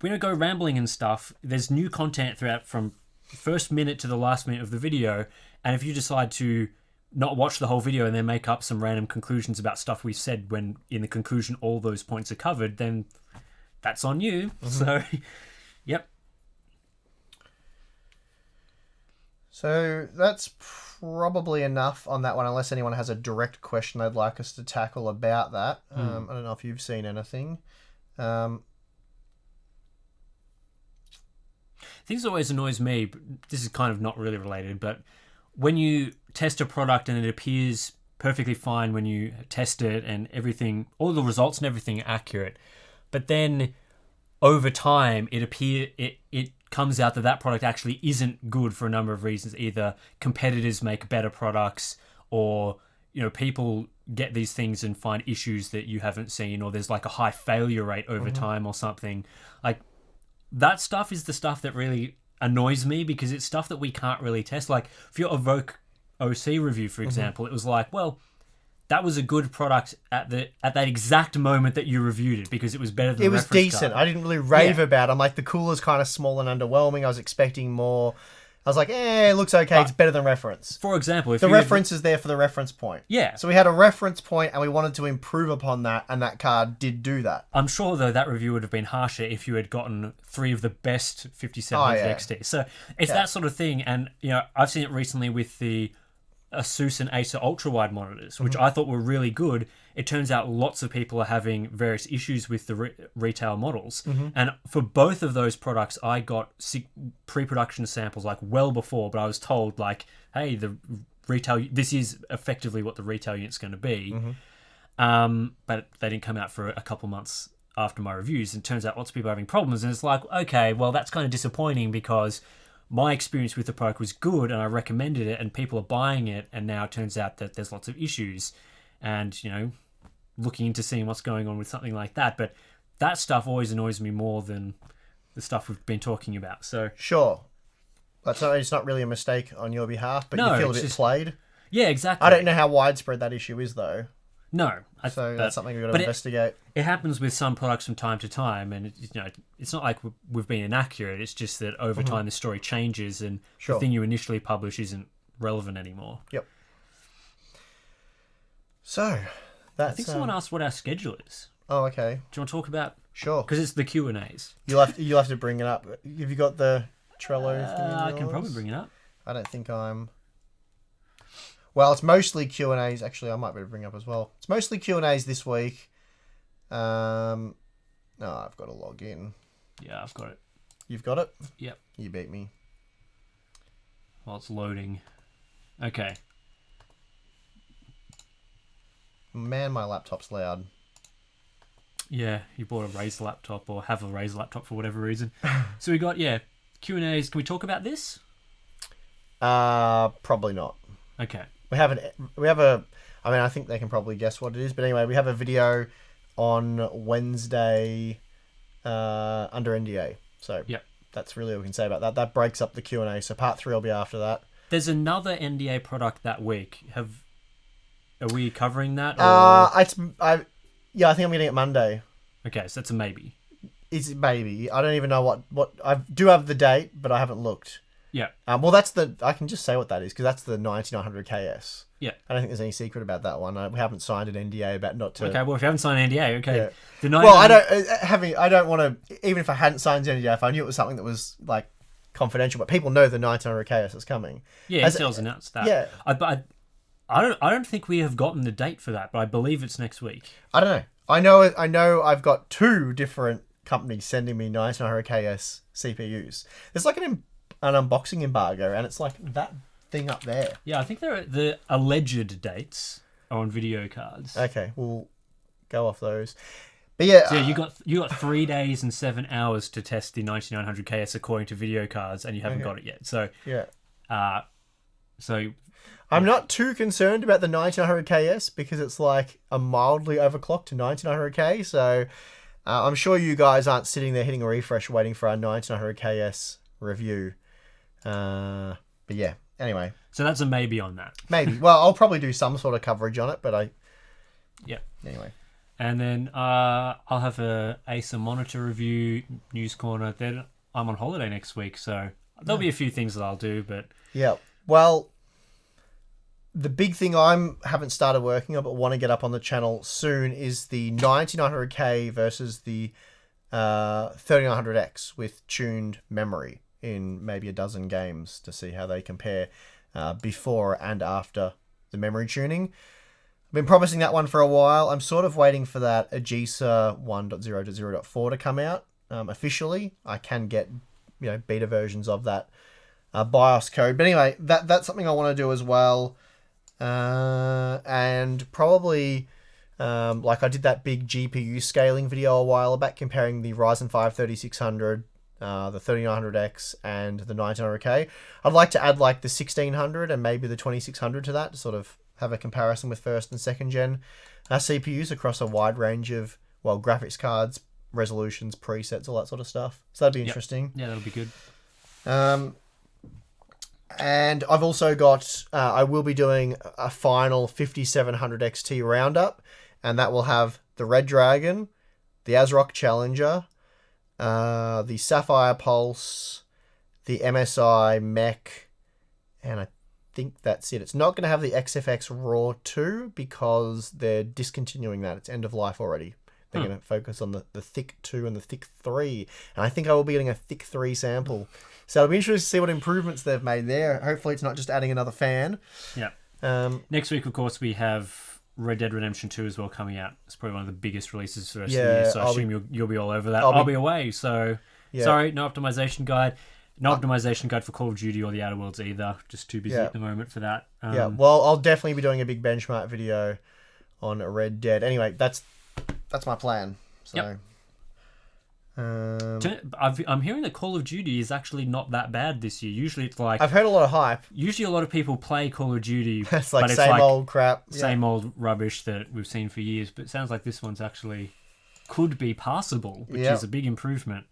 [SPEAKER 1] we don't go rambling and stuff. There's new content throughout from the first minute to the last minute of the video, and if you decide to not watch the whole video and then make up some random conclusions about stuff we said when in the conclusion all those points are covered, then that's on you. So, yep.
[SPEAKER 2] So that's probably enough on that one, unless anyone has a direct question they'd like us to tackle about that. I don't know if you've seen anything.
[SPEAKER 1] Things that always annoys me, but this is kind of not really related, but when you test a product and it appears perfectly fine when you test it and everything, all the results and everything are accurate. But then over time, it comes out that that product actually isn't good for a number of reasons. Either competitors make better products, or people get these things and find issues that you haven't seen, or there's like a high failure rate over time or something. Like, that stuff is the stuff that really annoys me, because it's stuff that we can't really test. Like for your Evoke OC review, for example, it was like, well, that was a good product at that exact moment that you reviewed it, because it was better than
[SPEAKER 2] It
[SPEAKER 1] the
[SPEAKER 2] was
[SPEAKER 1] reference
[SPEAKER 2] decent.
[SPEAKER 1] card.
[SPEAKER 2] I didn't really rave about it. I'm like, the cooler's kind of small and underwhelming. I was expecting more. I was like, it looks okay. It's better than reference.
[SPEAKER 1] For example, if
[SPEAKER 2] The
[SPEAKER 1] you
[SPEAKER 2] reference is there for the reference point.
[SPEAKER 1] Yeah.
[SPEAKER 2] So we had a reference point and we wanted to improve upon that, and that card did do that.
[SPEAKER 1] I'm sure, though, that review would have been harsher if you had gotten 3 of the best 5700 XT. So it's that sort of thing. And, I've seen it recently with the Asus and Acer ultra-wide monitors, which I thought were really good. It turns out lots of people are having various issues with the retail models. And for both of those products, I got pre-production samples like well before, but I was told like, hey, this is effectively what the retail unit's going to be. But they didn't come out for a couple months after my reviews. And it turns out lots of people are having problems. And it's like, okay, well, that's kind of disappointing, because my experience with the product was good and I recommended it and people are buying it, and now it turns out that there's lots of issues, and looking into seeing what's going on with something like that. But that stuff always annoys me more than the stuff we've been talking about. So
[SPEAKER 2] Sure. It's not really a mistake on your behalf, but
[SPEAKER 1] No,
[SPEAKER 2] you feel a
[SPEAKER 1] it's
[SPEAKER 2] bit
[SPEAKER 1] just-
[SPEAKER 2] Played.
[SPEAKER 1] yeah, exactly.
[SPEAKER 2] I don't know how widespread that issue is, though.
[SPEAKER 1] No,
[SPEAKER 2] So that's something we've got to
[SPEAKER 1] but
[SPEAKER 2] investigate.
[SPEAKER 1] It happens with some products from time to time, and it's not like we've been inaccurate. It's just that over time the story changes, and
[SPEAKER 2] Sure.
[SPEAKER 1] the thing you initially publish isn't relevant anymore.
[SPEAKER 2] Yep. So, that's...
[SPEAKER 1] I think someone asked what our schedule is.
[SPEAKER 2] Oh, okay.
[SPEAKER 1] Do you want to talk about?
[SPEAKER 2] Sure.
[SPEAKER 1] Because it's the Q&As.
[SPEAKER 2] You'll have to bring it up. Have you got the Trello thing?
[SPEAKER 1] I can probably bring it up.
[SPEAKER 2] I don't think I'm... Well, it's mostly Q&As. Actually, I might be able to bring it up as well. It's mostly Q&As this week. No, I've got to log in.
[SPEAKER 1] Yeah, I've got it.
[SPEAKER 2] You've got it?
[SPEAKER 1] Yep.
[SPEAKER 2] You beat me.
[SPEAKER 1] While it's loading. Okay.
[SPEAKER 2] Man, my laptop's loud.
[SPEAKER 1] Yeah, you bought a Razer laptop, or have a Razer laptop for whatever reason. So we got, Q&As. Can we talk about this?
[SPEAKER 2] Probably not.
[SPEAKER 1] Okay.
[SPEAKER 2] I mean, I think they can probably guess what it is. But anyway, we have a video on Wednesday under NDA. So that's really all we can say about that. That breaks up the Q&A. So part 3 will be after that.
[SPEAKER 1] There's another NDA product that week. Are we covering that? Or...
[SPEAKER 2] I think I'm getting it Monday.
[SPEAKER 1] Okay, so that's a maybe.
[SPEAKER 2] It's maybe. I don't even know what I do have the date, but I haven't looked.
[SPEAKER 1] Yeah.
[SPEAKER 2] Well, I can just say what that is, because that's the 9900 KS.
[SPEAKER 1] Yeah.
[SPEAKER 2] I don't think there's any secret about that one. We haven't signed an NDA about not to.
[SPEAKER 1] Okay, well, if you haven't signed an NDA, okay.
[SPEAKER 2] Yeah.
[SPEAKER 1] The
[SPEAKER 2] Well, I don't want to. Even if I hadn't signed an NDA, if I knew it was something that was like confidential, but people know the 9900 KS is coming.
[SPEAKER 1] Yeah, Intel's announced that.
[SPEAKER 2] Yeah.
[SPEAKER 1] I don't think we have gotten the date for that, but I believe it's next week.
[SPEAKER 2] I don't know. I know. I've got 2 different companies sending me 9900 KS CPUs. There's like an unboxing embargo, and it's like that thing up there.
[SPEAKER 1] Yeah, I think the alleged dates are on video cards.
[SPEAKER 2] Okay, we'll go off those. But yeah,
[SPEAKER 1] So you got 3 days and 7 hours to test the 9900 KS according to video cards, and you haven't got it yet. So
[SPEAKER 2] yeah.
[SPEAKER 1] So
[SPEAKER 2] I'm not too concerned about the 9900 KS, because it's like a mildly overclocked to 9900K. So I'm sure you guys aren't sitting there hitting a refresh waiting for our 9900 KS review. But yeah, anyway.
[SPEAKER 1] So that's a maybe on that.
[SPEAKER 2] Maybe. Well, I'll probably do some sort of coverage on it, but
[SPEAKER 1] Yeah.
[SPEAKER 2] Anyway.
[SPEAKER 1] And then I'll have a Acer monitor review, News Corner. Then I'm on holiday next week, so there'll be a few things that I'll do, but...
[SPEAKER 2] Yeah. Well, the big thing I haven't started working on but want to get up on the channel soon is the 9900K versus the 3900X with tuned memory in maybe a dozen games to see how they compare before and after the memory tuning. I've been promising that one for a while. I'm sort of waiting for that AGESA 1.0.0.4 to come out officially. I can get beta versions of that BIOS code. But anyway, that's something I want to do as well. And probably like I did that big GPU scaling video a while back comparing the Ryzen 5 3600, the 3900X and the 1900K. I'd like to add like the 1600 and maybe the 2600 to that to sort of have a comparison with first and second gen CPUs across a wide range of, well, graphics cards, resolutions, presets, all that sort of stuff. So that'd be interesting.
[SPEAKER 1] Yeah, that'll be good.
[SPEAKER 2] And I've also got, I will be doing a final 5700 XT roundup, and that will have the Red Dragon, the ASRock Challenger, the Sapphire Pulse, the MSI Mech, and I think that's it. It's not going to have the XFX Raw 2 because they're discontinuing that. It's end of life already. They're going to focus on the Thick 2 and the Thick 3. And I think I will be getting a Thick 3 sample. So it'll be interesting to see what improvements they've made there. Hopefully it's not just adding another fan.
[SPEAKER 1] Yeah. Next week, of course, we have Red Dead Redemption 2 as well coming out. It's probably one of the biggest releases for the rest of the year. So I assume you'll be all over that. I'll be away. So sorry, no optimization guide. No optimization guide for Call of Duty or the Outer Worlds either. Just too busy at the moment for that.
[SPEAKER 2] Well, I'll definitely be doing a big benchmark video on Red Dead. Anyway, that's my plan. So,
[SPEAKER 1] I'm hearing that Call of Duty is actually not that bad this year. Usually it's like...
[SPEAKER 2] I've heard a lot of hype.
[SPEAKER 1] Usually a lot of people play Call of Duty.
[SPEAKER 2] It's like same old crap.
[SPEAKER 1] Same old rubbish that we've seen for years. But it sounds like this one's actually could be passable, which is a big improvement.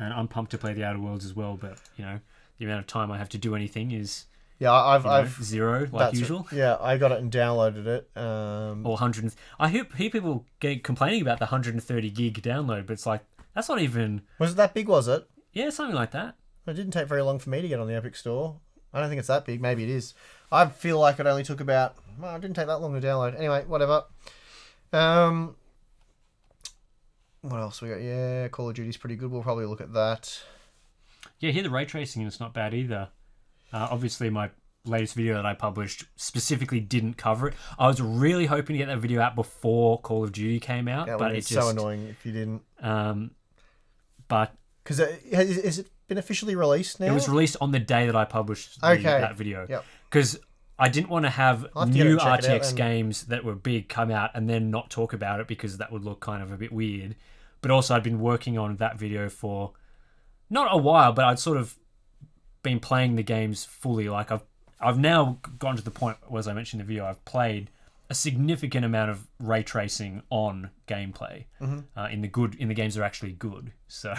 [SPEAKER 1] And I'm pumped to play the Outer Worlds as well. But, you know, the amount of time I have to do anything is...
[SPEAKER 2] Yeah, I've
[SPEAKER 1] zero, like usual.
[SPEAKER 2] Yeah, I got it and downloaded it.
[SPEAKER 1] Or 100. I hear people complaining about the 130 gig download, but it's like, that's not even...
[SPEAKER 2] Was it that big, was it?
[SPEAKER 1] Yeah, something like that.
[SPEAKER 2] It didn't take very long for me to get on the Epic Store. I don't think it's that big. Maybe it is. I feel like it only took about... Well, it didn't take that long to download. Anyway, whatever. What else we got? Yeah, Call of Duty's pretty good. We'll probably look at that.
[SPEAKER 1] Yeah, here the ray tracing, it's not bad either. Obviously, my latest video that I published specifically didn't cover it. I was really hoping to get that video out before Call of Duty came out, but it's
[SPEAKER 2] so annoying if you didn't.
[SPEAKER 1] But
[SPEAKER 2] because has it been officially released now?
[SPEAKER 1] It was released on the day that I published that video. Because I didn't want to have new RTX games that were big come out and then not talk about it because that would look kind of a bit weird. But also, I'd been working on that video for not a while, but I'd sort of been playing the games fully. Like I've now gotten to the point, as I mentioned in the video, I've played a significant amount of ray tracing on gameplay in the games that are actually good. So,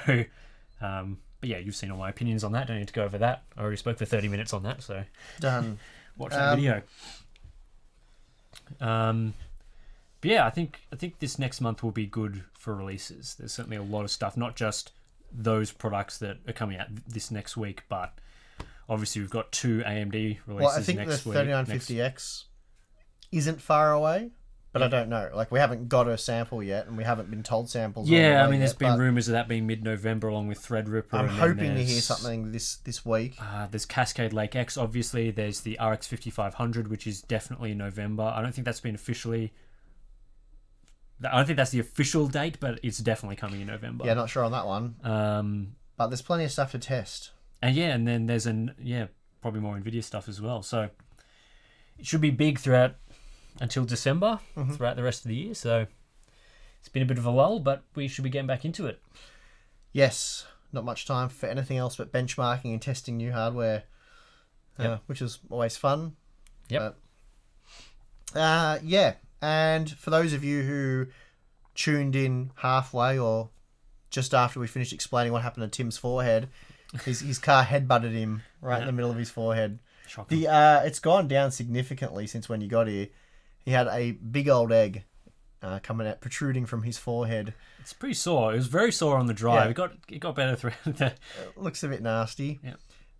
[SPEAKER 1] but yeah, you've seen all my opinions on that. Don't need to go over that. I already spoke for 30 minutes on that. So
[SPEAKER 2] done.
[SPEAKER 1] Watch that video. But yeah, I think this next month will be good for releases. There's certainly a lot of stuff, not just those products that are coming out this next week, but obviously we've got 2 AMD releases next week.
[SPEAKER 2] Well, I think the 3950X isn't far away, but I don't know. Like, we haven't got a sample yet, and we haven't been told samples.
[SPEAKER 1] Yeah, I mean, there's been rumours of that being mid-November along with Threadripper.
[SPEAKER 2] I'm hoping to hear something this week.
[SPEAKER 1] There's Cascade Lake X, obviously. There's the RX 5500, which is definitely in November. I don't think that's been officially... I don't think that's the official date, but it's definitely coming in November.
[SPEAKER 2] Yeah, not sure on that one. But there's plenty of stuff to test.
[SPEAKER 1] And then there's probably more NVIDIA stuff as well. So it should be big throughout until December, throughout the rest of the year. So it's been a bit of a lull, but we should be getting back into it.
[SPEAKER 2] Yes, not much time for anything else but benchmarking and testing new hardware, which is always fun.
[SPEAKER 1] Yep.
[SPEAKER 2] Yeah. And for those of you who tuned in halfway or just after we finished explaining what happened to Tim's forehead, his car headbutted him right in the middle of his forehead.
[SPEAKER 1] Shocking.
[SPEAKER 2] It's gone down significantly since when you got here. He had a big old egg protruding from his forehead.
[SPEAKER 1] It's pretty sore. It was very sore on the drive. Yeah. It got better throughout the...
[SPEAKER 2] It looks a bit nasty.
[SPEAKER 1] Yeah.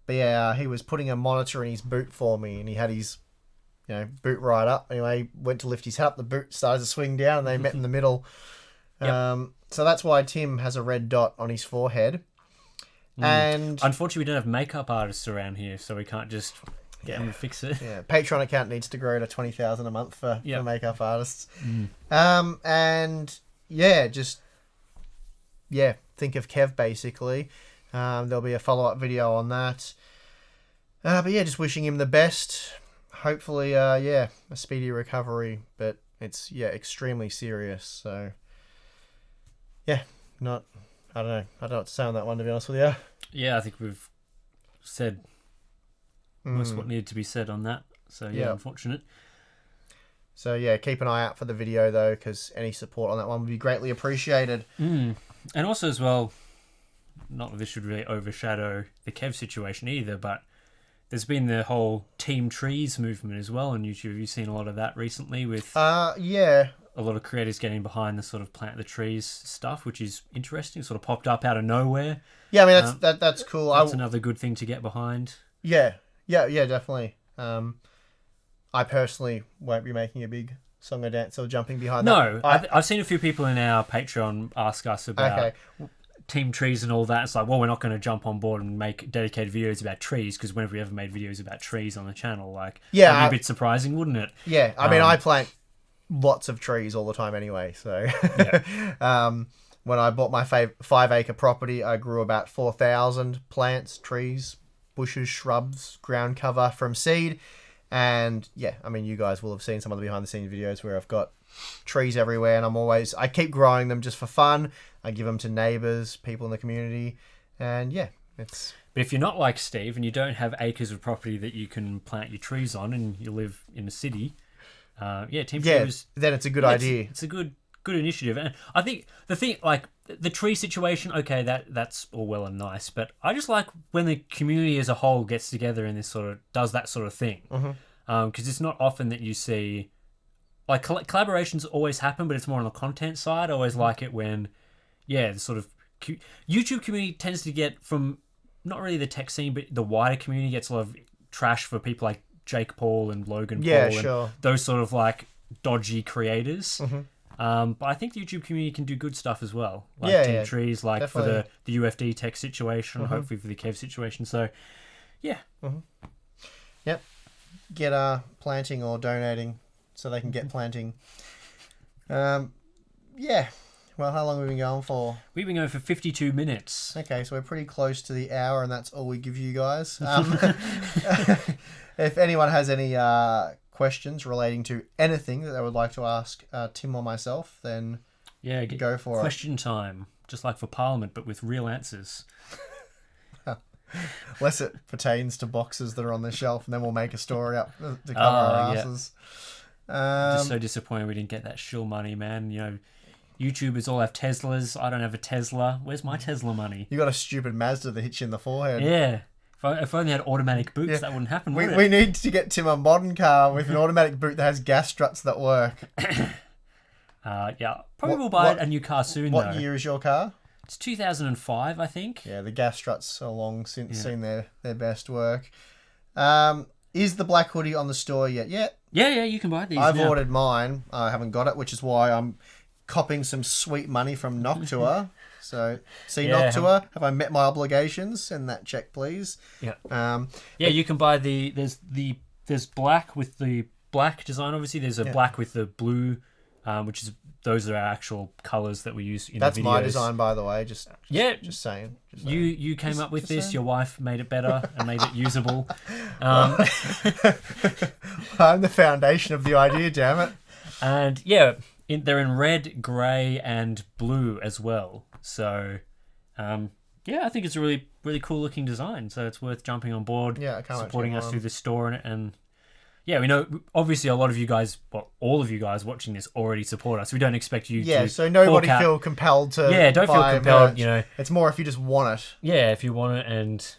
[SPEAKER 2] But yeah, he was putting a monitor in his boot for me, and he had his boot right up. Anyway, went to lift his head up, the boot started to swing down, and they met in the middle. Yep. So that's why Tim has a red dot on his forehead. And
[SPEAKER 1] unfortunately, we don't have makeup artists around here, so we can't just get them to fix it.
[SPEAKER 2] Yeah, Patreon account needs to grow to $20,000 a month for makeup artists. And think of Kev basically. There'll be a follow-up video on that. But yeah, just wishing him the best. hopefully, a speedy recovery. But it's extremely serious. So yeah, not. I don't know. I don't know what to say on that one, to be honest with you.
[SPEAKER 1] Yeah, I think we've said most what needed to be said on that. So yeah, unfortunate.
[SPEAKER 2] So yeah, keep an eye out for the video though, because any support on that one would be greatly appreciated.
[SPEAKER 1] And also as well, not that this should really overshadow the Kev situation either, but there's been the whole Team Trees movement as well on YouTube. You've seen a lot of that recently with a lot of creators getting behind the sort of plant the trees stuff, which is interesting. Sort of popped up out of nowhere.
[SPEAKER 2] Yeah, I mean that's cool.
[SPEAKER 1] That's another good thing to get behind.
[SPEAKER 2] Yeah, definitely. I personally won't be making a big song or dance or jumping behind that.
[SPEAKER 1] No, I've seen a few people in our Patreon ask us about Team Trees and all that. It's like, well, we're not going to jump on board and make dedicated videos about trees, because whenever we ever made videos about trees on the channel, like, that'd be a bit surprising, wouldn't it?
[SPEAKER 2] Yeah, I mean, I plant lots of trees all the time anyway, so... when I bought my 5-acre property, I grew about 4,000 plants, trees, bushes, shrubs, ground cover from seed. And yeah, I mean, you guys will have seen some of the behind the scenes videos where I've got trees everywhere, and I keep growing them just for fun. I give them to neighbors, people in the community, and yeah, it's...
[SPEAKER 1] But if you're not like Steve and you don't have acres of property that you can plant your trees on, and you live in a city, Team Trees...
[SPEAKER 2] then it's a good idea.
[SPEAKER 1] It's a good initiative. And I think the thing, like, the tree situation, okay, that's all well and nice, but I just like when the community as a whole gets together and this sort of does that sort of thing. Because it's not often that you see, like, collaborations always happen, but it's more on the content side. I always like it when, the sort of YouTube community tends to get, from not really the tech scene, but the wider community gets a lot of trash for people like Jake Paul and Logan Paul and those sort of like dodgy creators. But I think the YouTube community can do good stuff as well. Like Team Trees, like definitely. For the UFD tech situation, hopefully for the Kev situation. So, yeah.
[SPEAKER 2] Yep. Get planting or donating so they can get planting. Well, how long have we been going for?
[SPEAKER 1] We've been going for 52 minutes.
[SPEAKER 2] Okay, so we're pretty close to the hour, and that's all we give you guys. If anyone has any questions relating to anything that they would like to ask Tim or myself, then go for it.
[SPEAKER 1] Question time, just like for Parliament, but with real answers.
[SPEAKER 2] Unless it pertains to boxes that are on the shelf, and then we'll make a story up to cover our asses.
[SPEAKER 1] Just so disappointed we didn't get that shill money, man. You know, YouTubers all have Teslas. I don't have a Tesla. Where's my Tesla money?
[SPEAKER 2] You got a stupid Mazda that hits you in the forehead.
[SPEAKER 1] Yeah. If I only had automatic boots, that wouldn't happen, would it?
[SPEAKER 2] We need to get Tim a modern car with an automatic boot that has gas struts that work.
[SPEAKER 1] Probably we'll buy a new car soon,
[SPEAKER 2] What year is your car?
[SPEAKER 1] It's 2005, I think.
[SPEAKER 2] Yeah, the gas struts are long since seen their best work. Is the black hoodie on the store yet?
[SPEAKER 1] Yeah, you can buy these
[SPEAKER 2] I've ordered mine. I haven't got it, which is why I'm copping some sweet money from Noctua. So, Noctua, have I met my obligations? Send that check, please.
[SPEAKER 1] Yeah. You can buy there's black with the black design. Obviously, there's a black with the blue, which is those are our actual colors that we use in the videos. That's my design,
[SPEAKER 2] by the way. Just saying.
[SPEAKER 1] You came up with this. Saying. Your wife made it better and made it usable. I'm
[SPEAKER 2] the foundation of the idea. Damn it.
[SPEAKER 1] And they're in red, grey, and blue as well. So, I think it's a really, really cool looking design. So it's worth jumping on board, supporting us through the store. And we know, obviously, a lot of you guys, all of you guys watching this already support us. We don't expect you to.
[SPEAKER 2] So nobody feel compelled to.
[SPEAKER 1] Don't feel compelled, merch.
[SPEAKER 2] It's more if you just want it.
[SPEAKER 1] Yeah, if you want it. And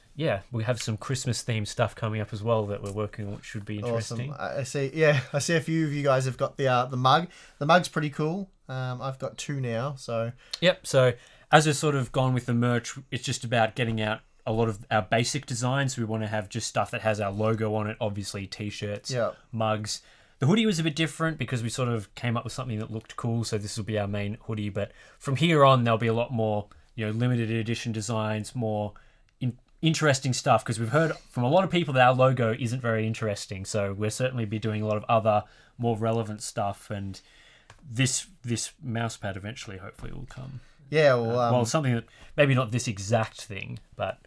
[SPEAKER 1] we have some Christmas themed stuff coming up as well that we're working on, which should be interesting.
[SPEAKER 2] Awesome. I see a few of you guys have got the mug. The mug's pretty cool. I've got 2 now, so...
[SPEAKER 1] Yep, so as we've sort of gone with the merch, it's just about getting out a lot of our basic designs. We want to have just stuff that has our logo on it, obviously T-shirts, mugs. The hoodie was a bit different because we sort of came up with something that looked cool, so this will be our main hoodie. But from here on, there'll be a lot more, limited edition designs, more interesting stuff, because we've heard from a lot of people that our logo isn't very interesting. So we'll certainly be doing a lot of other more relevant stuff, and this mouse pad eventually hopefully will come.
[SPEAKER 2] Yeah, well,
[SPEAKER 1] something that maybe not this exact thing, but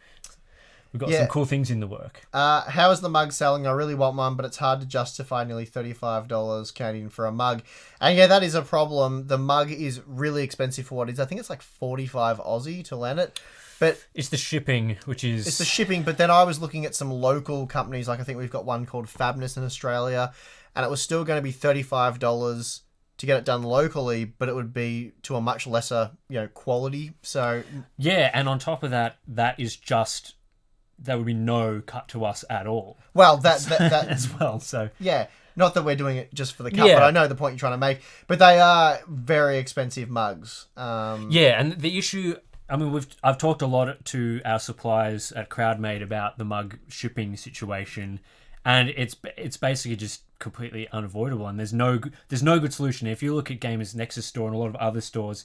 [SPEAKER 1] we've got
[SPEAKER 2] Yeah.
[SPEAKER 1] some cool things in the work.
[SPEAKER 2] How is the mug selling? I really want one, but it's hard to justify nearly $35 Canadian for a mug. And yeah, that is a problem. The mug is really expensive for what it is. I think it's like 45 Aussie to land it. But
[SPEAKER 1] It's the shipping, which is
[SPEAKER 2] it's the shipping. But then I was looking at some local companies. Like I think we've got one called Fabness in Australia. And it was still going to be $35 to get it done locally, but it would be to a much lesser, quality. So
[SPEAKER 1] yeah, and on top of that, there would be no cut to us at all
[SPEAKER 2] well, that
[SPEAKER 1] as well. So
[SPEAKER 2] yeah, not that we're doing it just for the cut,
[SPEAKER 1] Yeah.
[SPEAKER 2] but I know the point you're trying to make. But they are very expensive mugs.
[SPEAKER 1] yeah, and the issue. I mean, I've talked a lot to our suppliers at CrowdMate about the mug shipping situation, and it's basically just completely unavoidable. And there's no good solution. If you look at Gamers Nexus store and a lot of other stores,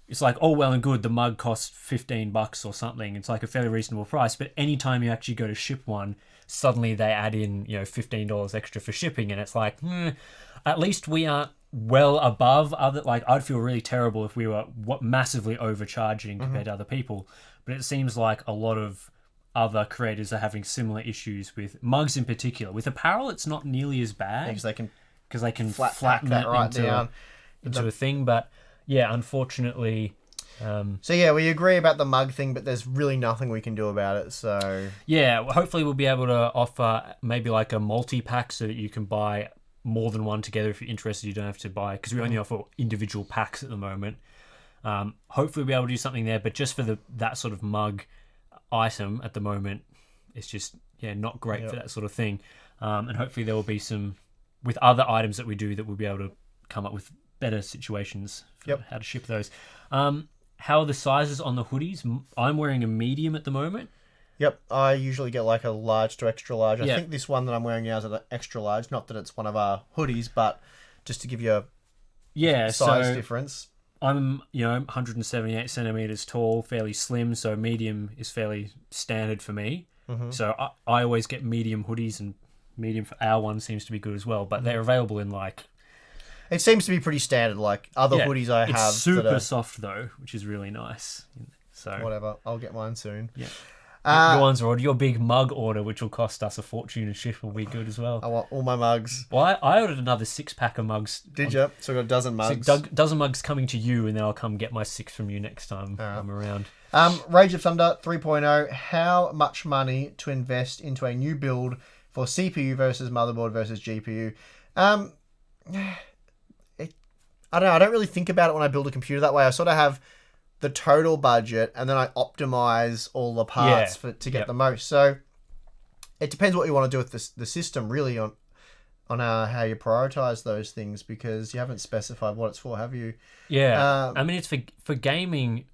[SPEAKER 1] it's like, oh, well and good, the mug costs $15 or something. It's like a fairly reasonable price. But anytime you actually go to ship one, suddenly they add in, $15 extra for shipping. And it's like, at least we aren't well above other, like, I'd feel really terrible if we were massively overcharging compared to other people. But it seems like a lot of other creators are having similar issues with mugs in particular. With apparel, it's not nearly as bad
[SPEAKER 2] because they can
[SPEAKER 1] flatten
[SPEAKER 2] that
[SPEAKER 1] it
[SPEAKER 2] right
[SPEAKER 1] into,
[SPEAKER 2] down.
[SPEAKER 1] into a thing. But yeah, unfortunately,
[SPEAKER 2] So yeah, we agree about the mug thing, but there's really nothing we can do about it. So
[SPEAKER 1] yeah, hopefully we'll be able to offer maybe like a multi-pack so that you can buy more than one together. If you're interested, you don't have to buy, because we only offer individual packs at the moment. Hopefully we'll be able to do something there, but just for that sort of mug item at the moment, it's just not great for that sort of thing. And hopefully there will be some with other items that we do that we'll be able to come up with better situations for how to ship those. How are the sizes on the hoodies? I'm wearing a medium at the moment.
[SPEAKER 2] Yep, I usually get like a large to extra large. I
[SPEAKER 1] Yeah.
[SPEAKER 2] think this one that I'm wearing now is an extra large. Not that it's one of our hoodies, but just to give you a size difference.
[SPEAKER 1] I'm 178 centimeters tall, fairly slim, so medium is fairly standard for me. So I always get medium hoodies, and medium for our one seems to be good as well. But they're available in like.
[SPEAKER 2] It seems to be pretty standard, like other hoodies I have.
[SPEAKER 1] It's super
[SPEAKER 2] that are,
[SPEAKER 1] soft though, which is really nice. So
[SPEAKER 2] whatever, I'll get mine soon.
[SPEAKER 1] Yeah. Your ones are ordered. Your big mug order, which will cost us a fortune and ship, will be good as well.
[SPEAKER 2] I want all my mugs.
[SPEAKER 1] Well, I ordered another 6-pack of mugs.
[SPEAKER 2] Did you? So I got a dozen mugs.
[SPEAKER 1] Dozen mugs coming to you, and then I'll come get my 6 from you next time I'm around.
[SPEAKER 2] Rage of Thunder 3.0. How much money to invest into a new build for CPU versus motherboard versus GPU? I don't know. I don't really think about it when I build a computer that way. I sort of have the total budget, and then I optimize all the parts to get the most. So it depends what you want to do with the system, really, on how you prioritize those things, because you haven't specified what it's for, have you?
[SPEAKER 1] Yeah, I mean, it's for gaming,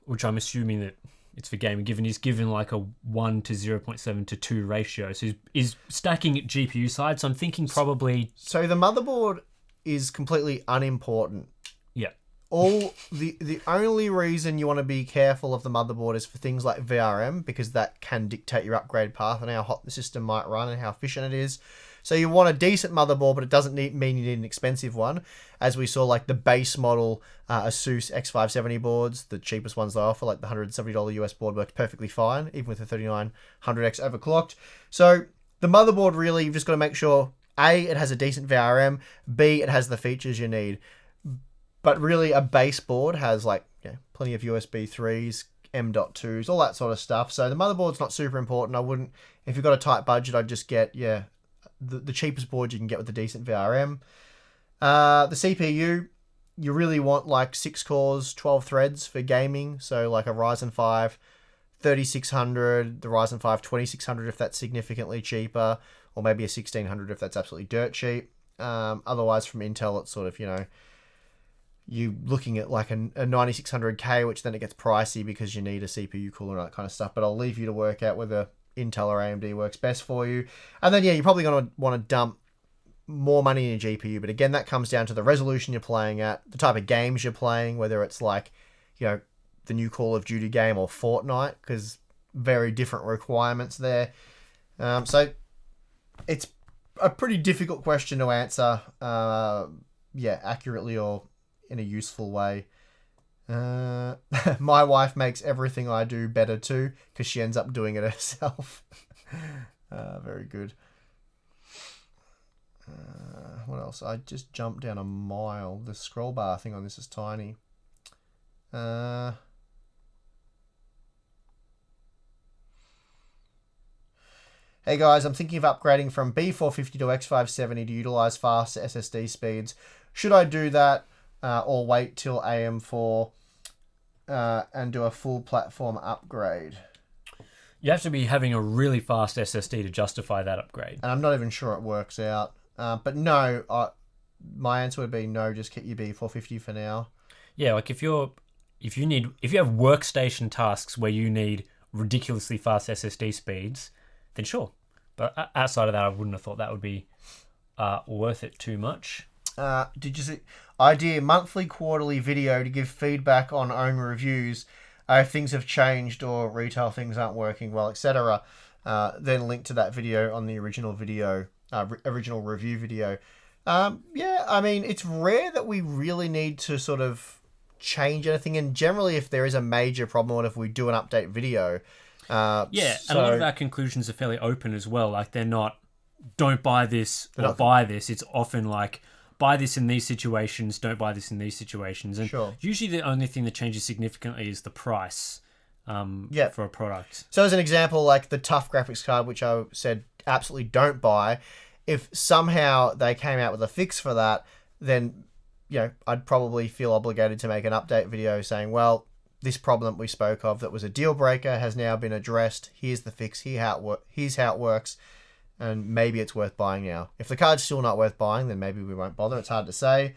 [SPEAKER 1] which I'm assuming that it's for gaming. He's given like a 1 to 0.7 to 2 ratio, so he's stacking at GPU side. So I'm thinking probably.
[SPEAKER 2] So the motherboard is completely unimportant.
[SPEAKER 1] Yeah.
[SPEAKER 2] All the only reason you want to be careful of the motherboard is for things like VRM, because that can dictate your upgrade path and how hot the system might run and how efficient it is. So you want a decent motherboard, but it doesn't mean you need an expensive one. As we saw, like the base model Asus X570 boards, the cheapest ones they offer, like the $170 US board, works perfectly fine, even with the 3900X overclocked. So the motherboard, really, you've just got to make sure, A, it has a decent VRM, B, it has the features you need. But really, a base board has like plenty of USB 3s, M.2s, all that sort of stuff. So the motherboard's not super important. I wouldn't, if you've got a tight budget, I'd just get the cheapest board you can get with a decent VRM. The CPU, you really want like 6 cores, 12 threads for gaming. So like a Ryzen 5 3600, the Ryzen 5 2600 if that's significantly cheaper, or maybe a 1600 if that's absolutely dirt cheap. Otherwise, from Intel, it's sort of, you looking at like a 9600K, which then it gets pricey because you need a CPU cooler and that kind of stuff. But I'll leave you to work out whether Intel or AMD works best for you. And then, you're probably going to want to dump more money in your GPU. But again, that comes down to the resolution you're playing at, the type of games you're playing, whether it's like, the new Call of Duty game or Fortnite, because very different requirements there. So it's a pretty difficult question to answer, accurately or in a useful way. My wife makes everything I do better too, because she ends up doing it herself. Very good. What else? I just jumped down a mile. The scroll bar thing on this is tiny. Hey guys, I'm thinking of upgrading from B450 to X570 to utilize faster SSD speeds. Should I do that or wait till AM4 and do a full platform upgrade?
[SPEAKER 1] You have to be having a really fast SSD to justify that upgrade.
[SPEAKER 2] And I'm not even sure it works out. But no, my answer would be no, just get your B450 for now.
[SPEAKER 1] Yeah, like if you have workstation tasks where you need ridiculously fast SSD speeds, then sure. But outside of that, I wouldn't have thought that would be worth it too much.
[SPEAKER 2] Did you see? Idea monthly, quarterly video to give feedback on own reviews. If things have changed or retail things aren't working well, etc. Then link to that video on the original video, original review video. Yeah, I mean, it's rare that we really need to sort of change anything. And generally, if there is a major problem, what if we do an update video?
[SPEAKER 1] And a lot of our conclusions are fairly open as well. Like they're not, don't buy this or buy this. It's often like, buy this in these situations, don't buy this in these situations. And usually the only thing that changes significantly is the price for a product.
[SPEAKER 2] So as an example, like the Tough graphics card, which I said absolutely don't buy, if somehow they came out with a fix for that, then I'd probably feel obligated to make an update video saying, well, this problem we spoke of that was a deal breaker has now been addressed. Here's the fix. Here's how it works. And maybe it's worth buying now. If the card's still not worth buying, then maybe we won't bother. It's hard to say.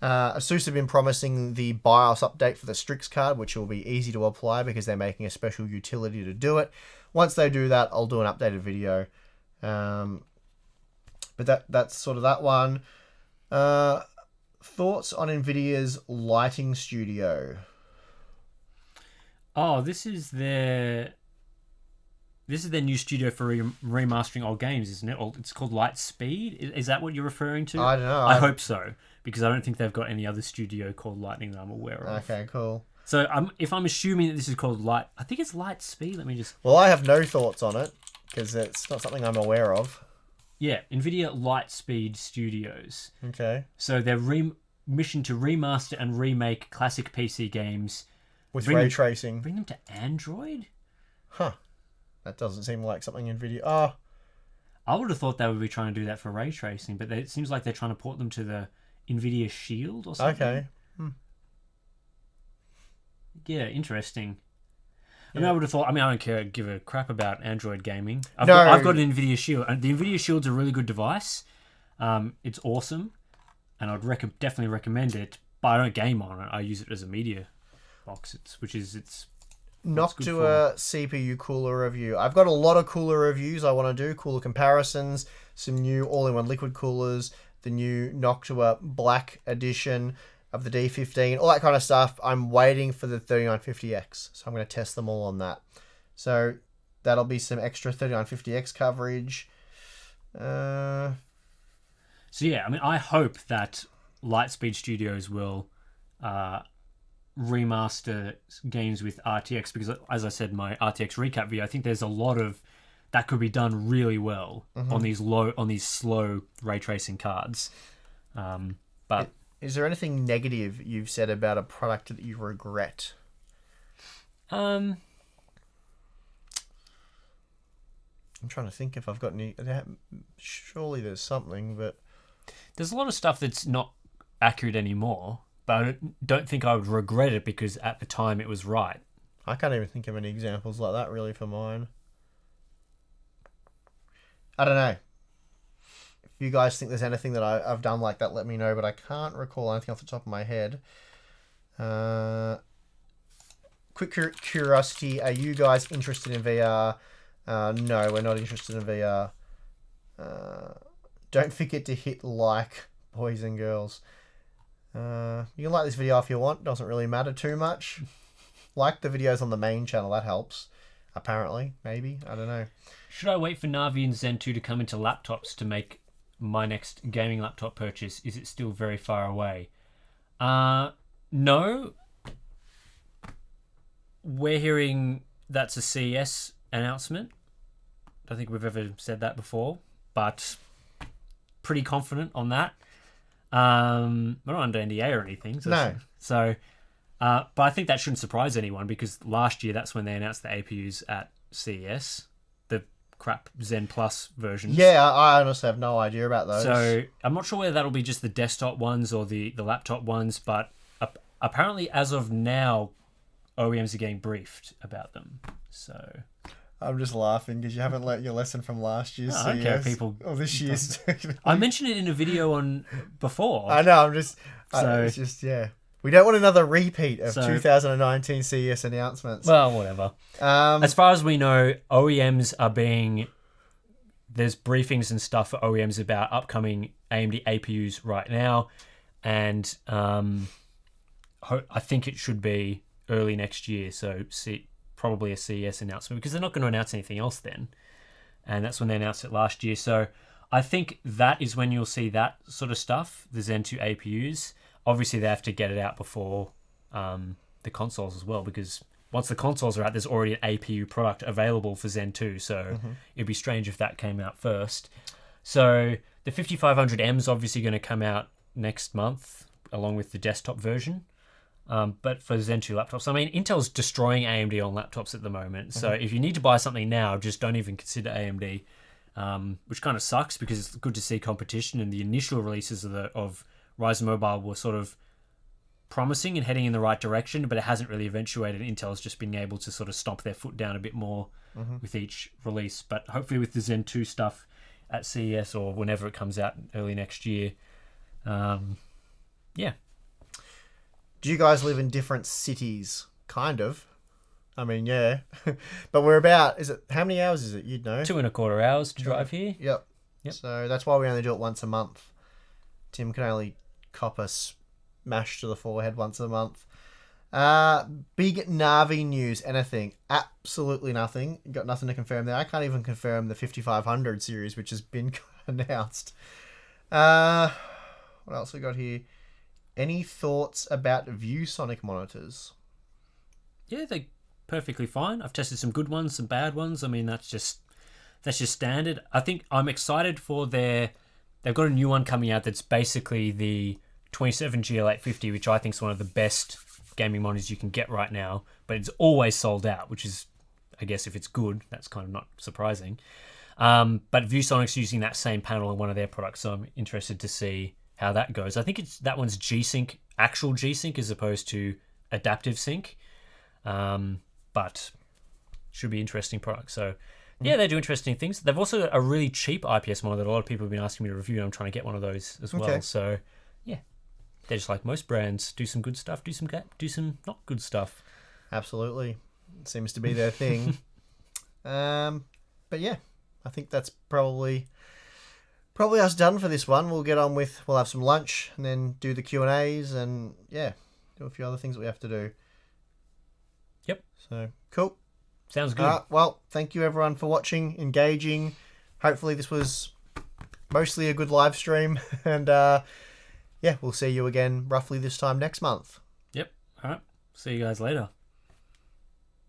[SPEAKER 2] Asus have been promising the BIOS update for the Strix card, which will be easy to apply because they're making a special utility to do it. Once they do that, I'll do an updated video. But that's sort of that one. Thoughts on NVIDIA's Lighting Studio?
[SPEAKER 1] Oh, this is their new studio for remastering old games, isn't it? It's called Lightspeed. Is that what you're referring to?
[SPEAKER 2] I don't know.
[SPEAKER 1] I hope so, because I don't think they've got any other studio called Lightning that I'm aware of.
[SPEAKER 2] Okay, cool.
[SPEAKER 1] So if I'm assuming that this is called I think it's Lightspeed. Let me just...
[SPEAKER 2] Well, I have no thoughts on it, because it's not something I'm aware of.
[SPEAKER 1] Yeah, NVIDIA Lightspeed Studios.
[SPEAKER 2] Okay.
[SPEAKER 1] So their mission to remaster and remake classic PC games...
[SPEAKER 2] With ray tracing.
[SPEAKER 1] Bring them to Android?
[SPEAKER 2] Huh. That doesn't seem like something NVIDIA...
[SPEAKER 1] I would have thought they would be trying to do that for ray tracing, but it seems like they're trying to port them to the NVIDIA Shield or something.
[SPEAKER 2] Okay.
[SPEAKER 1] Yeah, interesting. I mean, I would have thought... I mean, I don't give a crap about Android gaming. I've got an NVIDIA Shield. The NVIDIA Shield's a really good device. It's awesome, and I'd definitely recommend it, but I don't game on it. I use it as a media box. It's
[SPEAKER 2] Noctua CPU cooler review. I've got a lot of cooler reviews I want to do. Cooler comparisons, some new all-in-one liquid coolers, the new Noctua Black edition of the D15, all that kind of stuff. I'm waiting for the 3950X, so I'm going to test them all on that. So that'll be some extra 3950X coverage.
[SPEAKER 1] So yeah, I mean, I hope that Lightspeed Studios will remaster games with RTX, because as I said in my RTX recap video, I think there's a lot of that could be done really well on these slow ray tracing cards. But
[SPEAKER 2] is there anything negative you've said about a product that you regret? I'm trying to think if I've got any. Surely there's something, but
[SPEAKER 1] there's a lot of stuff that's not accurate anymore. But I don't think I would regret it because at the time it was right.
[SPEAKER 2] I can't even think of any examples like that really for mine. I don't know. If you guys think there's anything that I've done like that, let me know. But I can't recall anything off the top of my head. Quick curiosity. Are you guys interested in VR? No, we're not interested in VR. Don't forget to hit like, boys and girls. You can like this video if you want. Doesn't really matter too much. Like the videos on the main channel. That helps. Apparently. Maybe. I don't know.
[SPEAKER 1] Should I wait for Navi and Zen 2 to come into laptops to make my next gaming laptop purchase? Is it still very far away? No. we're hearing that's a CES announcement. I don't think we've ever said that before, but pretty confident on that. We're not under NDA or anything. So, but I think that shouldn't surprise anyone because last year that's when they announced the APUs at CES, the crap Zen Plus versions.
[SPEAKER 2] Yeah, I honestly have no idea about those.
[SPEAKER 1] So I'm not sure whether that'll be just the desktop ones or the laptop ones, but apparently as of now, OEMs are getting briefed about them. So
[SPEAKER 2] I'm just laughing because you haven't learnt your lesson from last year's CES.
[SPEAKER 1] I don't care if people...
[SPEAKER 2] Or this year's.
[SPEAKER 1] I mentioned it in a video on before.
[SPEAKER 2] I know, it's just, yeah. We don't want another repeat of 2019 CES announcements.
[SPEAKER 1] Well, whatever. As far as we know, OEMs are being... There's briefings and stuff for OEMs about upcoming AMD APUs right now. And I think it should be early next year. So probably a CES announcement because they're not going to announce anything else then. And that's when they announced it last year. So I think that is when you'll see that sort of stuff, the Zen 2 APUs. Obviously, they have to get it out before the consoles as well because once the consoles are out, there's already an APU product available for Zen 2. So it'd be strange if that came out first. So the 5500M is obviously going to come out next month along with the desktop version. But for Zen 2 laptops, I mean, Intel's destroying AMD on laptops at the moment. So if you need to buy something now, just don't even consider AMD, which kind of sucks because it's good to see competition. And the initial releases of Ryzen Mobile were sort of promising and heading in the right direction, but it hasn't really eventuated. Intel's just been able to sort of stomp their foot down a bit more with each release. But hopefully with the Zen 2 stuff at CES or whenever it comes out early next year, yeah.
[SPEAKER 2] Do you guys live in different cities? Kind of. I mean, yeah. But we're about, how many hours is it? You'd know.
[SPEAKER 1] 2.25 hours to drive here.
[SPEAKER 2] Yep. So that's why we only do it once a month. Tim can only cop a smash to the forehead once a month. Big Navi news, anything? Absolutely nothing. Got nothing to confirm there. I can't even confirm the 5500 series, which has been announced. What else we got here? Any thoughts about ViewSonic monitors?
[SPEAKER 1] Yeah, they're perfectly fine. I've tested some good ones, some bad ones. I mean, that's just standard. I think I'm excited for they've got a new one coming out that's basically the 27GL850, which I think is one of the best gaming monitors you can get right now, but it's always sold out, which is, I guess if it's good, that's kind of not surprising. But ViewSonic's using that same panel in one of their products, so I'm interested to see how that goes. I think that one's G-Sync, actual G-Sync as opposed to adaptive sync. But should be interesting product. So yeah, they do interesting things. They've also got a really cheap IPS monitor that a lot of people have been asking me to review, and I'm trying to get one of those as well. So yeah, they're just like most brands, do some good stuff, do some not good stuff. Absolutely.
[SPEAKER 2] It seems to be their thing. But yeah, I think that's probably us done for this one. We'll have some lunch and then do the Q&As and yeah, do a few other things that we have to do.
[SPEAKER 1] Yep.
[SPEAKER 2] So cool.
[SPEAKER 1] Sounds good.
[SPEAKER 2] Well, thank you everyone for watching, engaging. Hopefully this was mostly a good live stream and yeah, we'll see you again roughly this time next month.
[SPEAKER 1] Yep. All right. See you guys later.